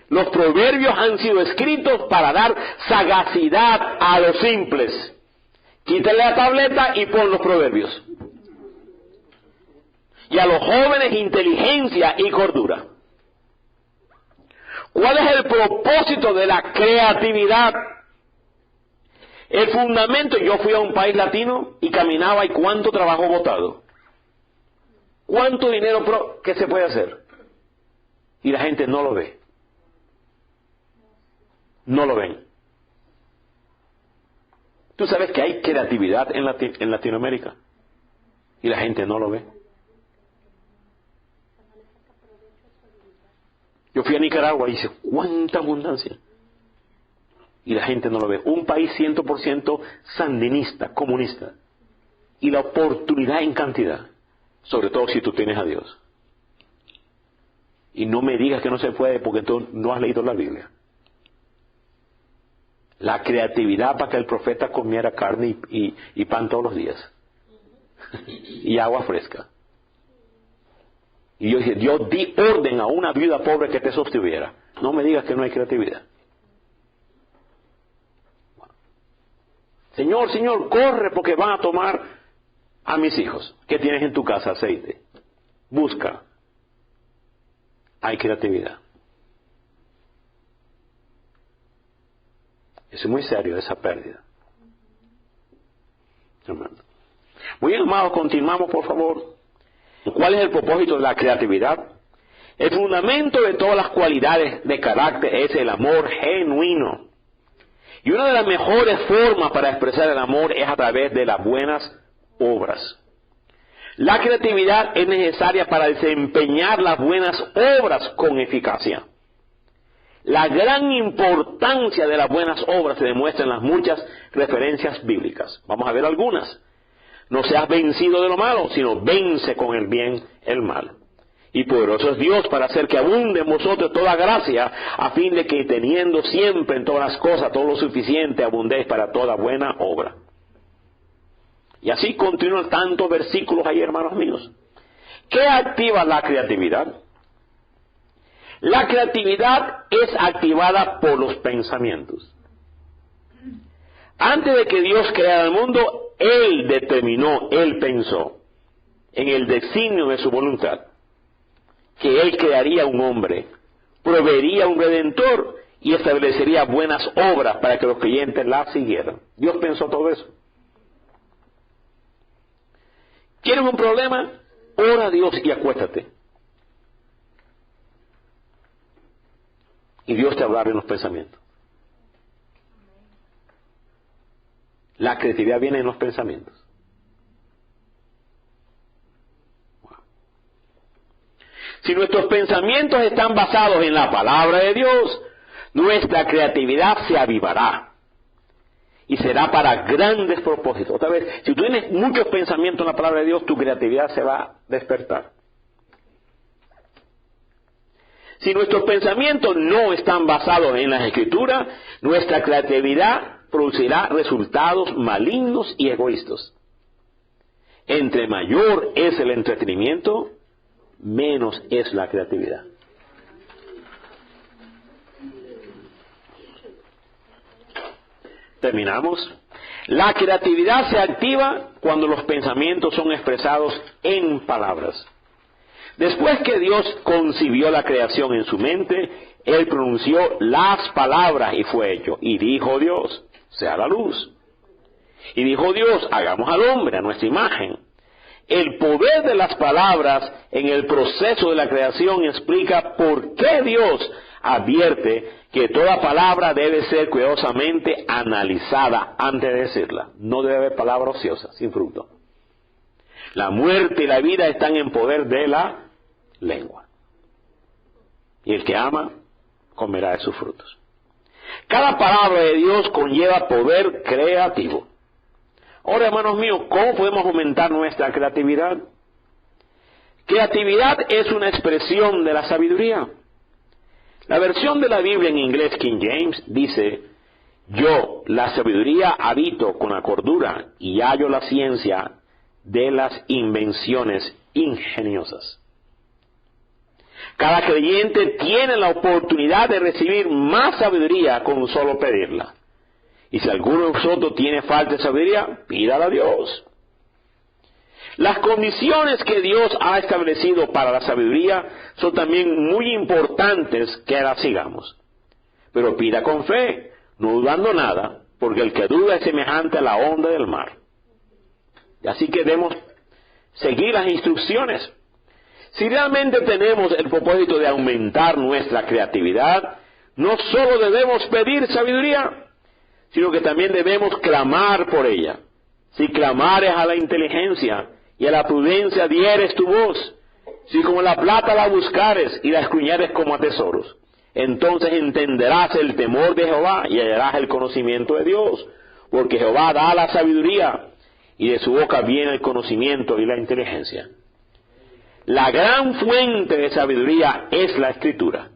Los proverbios han sido escritos para dar sagacidad a los simples. Quítale la tableta y pon los proverbios. Y a los jóvenes inteligencia y cordura. ¿Cuál es el propósito de la creatividad? El fundamento, yo fui a un país latino y caminaba y cuánto trabajo botado. ¿Cuánto dinero que se puede hacer? Y la gente no lo ve. No lo ven. Tú sabes que hay creatividad en Latinoamérica y la gente no lo ve. Yo fui a Nicaragua y dice, ¿cuánta abundancia? Y la gente no lo ve. Un país 100% sandinista, comunista. Y la oportunidad en cantidad. Sobre todo si tú tienes a Dios. Y no me digas que no se puede porque tú no has leído la Biblia. La creatividad para que el profeta comiera carne y pan todos los días. Y agua fresca. Y yo dije, Dios di orden a una viuda pobre que te sostuviera. No me digas que no hay creatividad. Señor, Señor, corre porque van a tomar a mis hijos. ¿Qué tienes en tu casa? Aceite. Busca. Hay creatividad. Es muy serio esa pérdida. Muy bien, amados, continuamos, por favor. ¿Cuál es el propósito de la creatividad? El fundamento de todas las cualidades de carácter es el amor genuino. Y una de las mejores formas para expresar el amor es a través de las buenas obras. La creatividad es necesaria para desempeñar las buenas obras con eficacia. La gran importancia de las buenas obras se demuestra en las muchas referencias bíblicas. Vamos a ver algunas. No seas vencido de lo malo, sino vence con el bien el mal. Y poderoso es Dios para hacer que abunde en vosotros toda gracia, a fin de que teniendo siempre en todas las cosas todo lo suficiente, abundéis para toda buena obra. Y así continúan tantos versículos ahí, hermanos míos. ¿Qué activa la creatividad? La creatividad es activada por los pensamientos. Antes de que Dios creara el mundo, Él determinó, Él pensó en el designio de su voluntad, que Él crearía un hombre, proveería un redentor y establecería buenas obras para que los creyentes las siguieran. Dios pensó todo eso. ¿Quieres un problema? Ora a Dios y acuéstate. Y Dios te hablará en los pensamientos. La creatividad viene en los pensamientos. Si nuestros pensamientos están basados en la palabra de Dios, nuestra creatividad se avivará. Y será para grandes propósitos. Otra vez, si tú tienes muchos pensamientos en la palabra de Dios, tu creatividad se va a despertar. Si nuestros pensamientos no están basados en las Escrituras, nuestra creatividad producirá resultados malignos y egoístas. Entre mayor es el entretenimiento, menos es la creatividad. Terminamos. La creatividad se activa cuando los pensamientos son expresados en palabras. Después que Dios concibió la creación en su mente, Él pronunció las palabras y fue hecho. Y dijo Dios, sea la luz. Y dijo Dios, hagamos al hombre a nuestra imagen. El poder de las palabras en el proceso de la creación explica por qué Dios advierte que toda palabra debe ser cuidadosamente analizada antes de decirla. No debe haber palabra ociosa, sin fruto. La muerte y la vida están en poder de la lengua. Y el que ama, comerá de sus frutos. Cada palabra de Dios conlleva poder creativo. Ahora, hermanos míos, ¿cómo podemos aumentar nuestra creatividad? Creatividad es una expresión de la sabiduría. La versión de la Biblia en inglés King James dice, yo, la sabiduría, habito con la cordura y hallo la ciencia de las invenciones ingeniosas. Cada creyente tiene la oportunidad de recibir más sabiduría con solo pedirla. Y si alguno de vosotros tiene falta de sabiduría, pídala a Dios. Las condiciones que Dios ha establecido para la sabiduría son también muy importantes que las sigamos. Pero pida con fe, no dudando nada, porque el que duda es semejante a la onda del mar. Así que debemos seguir las instrucciones. Si realmente tenemos el propósito de aumentar nuestra creatividad, no solo debemos pedir sabiduría, sino que también debemos clamar por ella. Si clamares a la inteligencia y a la prudencia dieres tu voz, si como la plata la buscares y la escudriñares como a tesoros, entonces entenderás el temor de Jehová y hallarás el conocimiento de Dios, porque Jehová da la sabiduría y de su boca viene el conocimiento y la inteligencia. La gran fuente de sabiduría es la Escritura.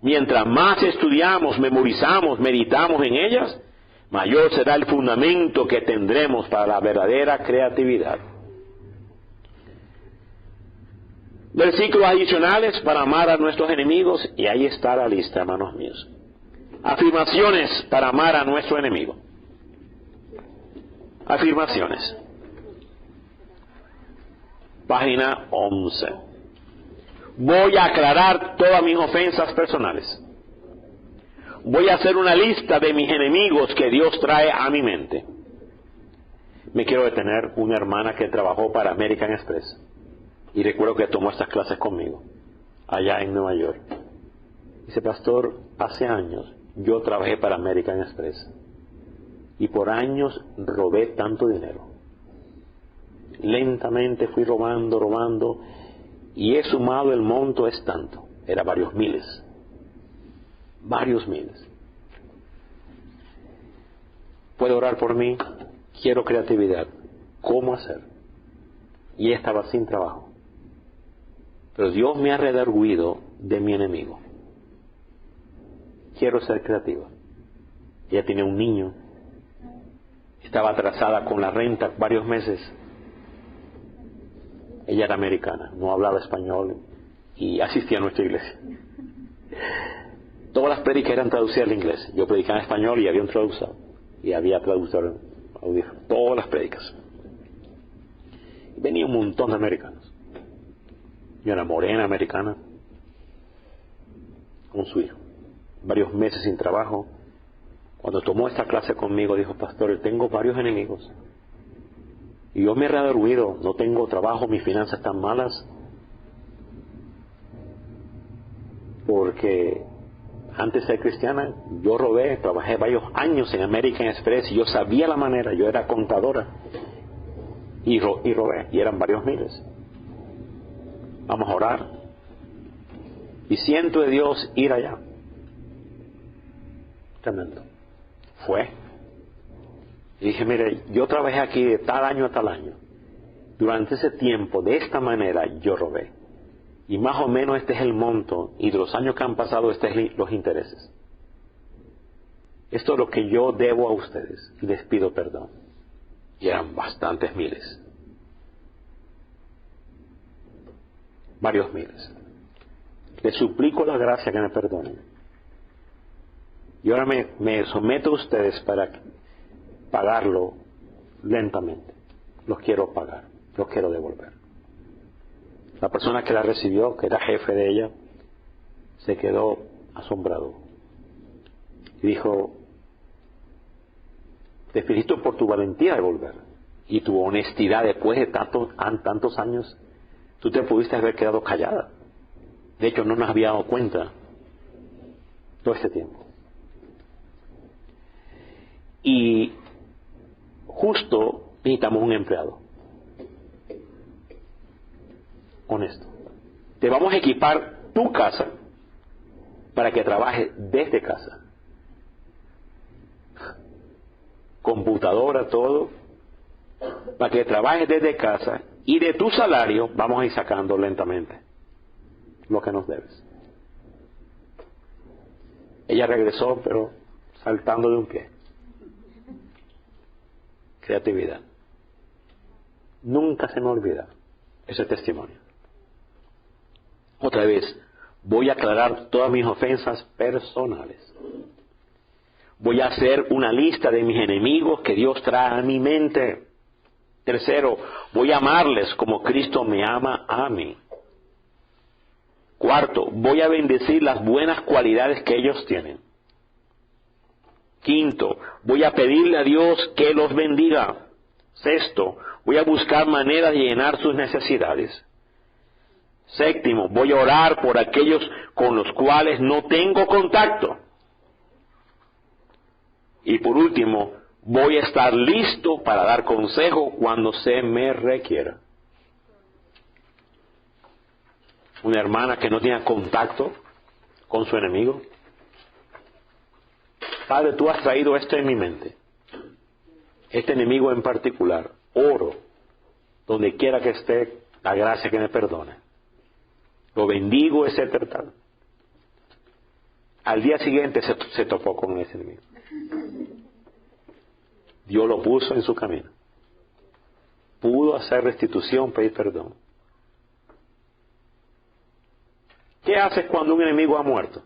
Mientras más estudiamos, memorizamos, meditamos en ellas, mayor será el fundamento que tendremos para la verdadera creatividad. Versículos adicionales para amar a nuestros enemigos, y ahí está la lista, hermanos míos. Afirmaciones para amar a nuestro enemigo. Afirmaciones. Página 11. Voy a aclarar todas mis ofensas personales. Voy a hacer una lista de mis enemigos que Dios trae a mi mente. Me quiero detener una hermana que trabajó para American Express. Y recuerdo que tomó estas clases conmigo, allá en Nueva York. Dice, pastor, hace años yo trabajé para American Express. Y por años robé tanto dinero. Lentamente fui robando, y he sumado el monto es tanto. Era varios miles. ¿Puede orar por mí? Quiero creatividad. ¿Cómo hacer? Y estaba sin trabajo. Pero Dios me ha redarguido de mi enemigo. Quiero ser creativa. Ella tiene un niño. Estaba atrasada con la renta varios meses. Ella era americana, no hablaba español y asistía a nuestra iglesia. Todas las prédicas eran traducidas al inglés. Yo predicaba en español y había un traductor. Y había traductor audífono. Todas las prédicas. Venía un montón de americanos. Y una morena americana con su hijo. Varios meses sin trabajo. Cuando tomó esta clase conmigo, dijo, pastor, tengo varios enemigos. Y yo me he redarguido, no tengo trabajo, mis finanzas están malas. Porque antes de ser cristiana, yo robé, trabajé varios años en American Express y yo sabía la manera, yo era contadora. Y robé, y eran varios miles. Vamos a orar. Y siento de Dios ir allá. Tremendo. Fue. Y dije, mire, yo trabajé aquí de tal año a tal año. Durante ese tiempo, de esta manera, yo robé. Y más o menos este es el monto, y de los años que han pasado, estos es los intereses. Esto es lo que yo debo a ustedes, y les pido perdón. Y eran bastantes miles. Varios miles. Les suplico la gracia que me perdonen. Y ahora me someto a ustedes para pagarlo lentamente. Los quiero pagar, los quiero devolver. La persona que la recibió, que era jefe de ella, se quedó asombrado. Y dijo, te felicito por tu valentía de volver y tu honestidad después de tantos años. Tú te pudiste haber quedado callada. De hecho, no nos había dado cuenta todo este tiempo. Y justo necesitamos un empleado honesto. Te vamos a equipar tu casa para que trabajes desde casa. Computadora, todo, para que trabajes desde casa, y de tu salario vamos a ir sacando lentamente lo que nos debes. Ella regresó, pero saltando de un pie. Creatividad. Nunca se me olvida ese testimonio. Otra vez, voy a aclarar todas mis ofensas personales. Voy a hacer una lista de mis enemigos que Dios trae a mi mente. Tercero, voy a amarles como Cristo me ama a mí. Cuarto, voy a bendecir las buenas cualidades que ellos tienen. Quinto, voy a pedirle a Dios que los bendiga. Sexto, voy a buscar maneras de llenar sus necesidades. Séptimo, voy a orar por aquellos con los cuales no tengo contacto. Y por último, voy a estar listo para dar consejo cuando se me requiera. Una hermana que no tenga contacto con su enemigo. Padre, tú has traído esto en mi mente. Este enemigo en particular. Oro, donde quiera que esté, la gracia que me perdone. Lo bendigo, etcétera, tal. Al día siguiente se topó con ese enemigo. Dios lo puso en su camino. Pudo hacer restitución, pedir perdón. ¿Qué haces cuando un enemigo ha muerto?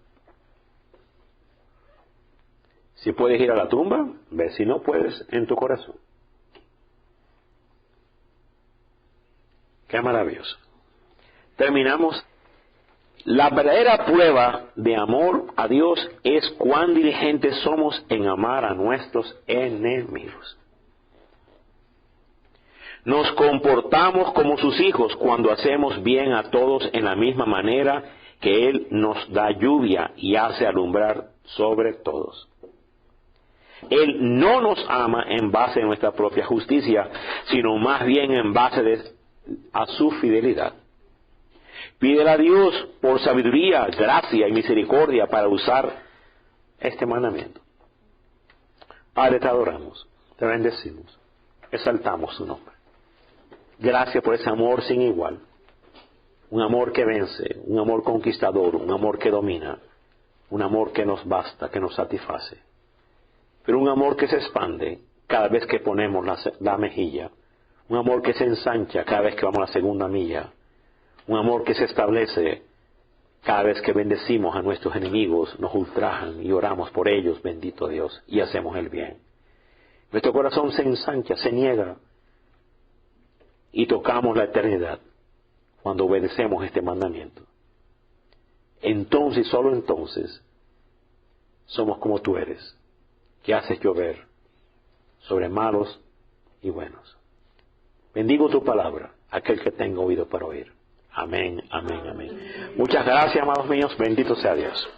Si puedes ir a la tumba, ve, si no puedes, en tu corazón. Qué maravilloso. Terminamos. La verdadera prueba de amor a Dios es cuán diligentes somos en amar a nuestros enemigos. Nos comportamos como sus hijos cuando hacemos bien a todos en la misma manera que Él nos da lluvia y hace alumbrar sobre todos. Él no nos ama en base a nuestra propia justicia, sino más bien en base a su fidelidad. Pídele a Dios por sabiduría, gracia y misericordia para usar este mandamiento. Padre, te adoramos, te bendecimos, exaltamos tu nombre. Gracias por ese amor sin igual. Un amor que vence, un amor conquistador, un amor que domina, un amor que nos basta, que nos satisface. Pero un amor que se expande cada vez que ponemos la mejilla. Un amor que se ensancha cada vez que vamos a la segunda milla. Un amor que se establece cada vez que bendecimos a nuestros enemigos, nos ultrajan y oramos por ellos, bendito Dios, y hacemos el bien. Nuestro corazón se ensancha, se niega, y tocamos la eternidad cuando obedecemos este mandamiento. Entonces, solo entonces, somos como tú eres, que haces llover sobre malos y buenos. Bendigo tu palabra, aquel que tenga oído para oír. Amén, amén, amén. Muchas gracias, amados míos. Bendito sea Dios.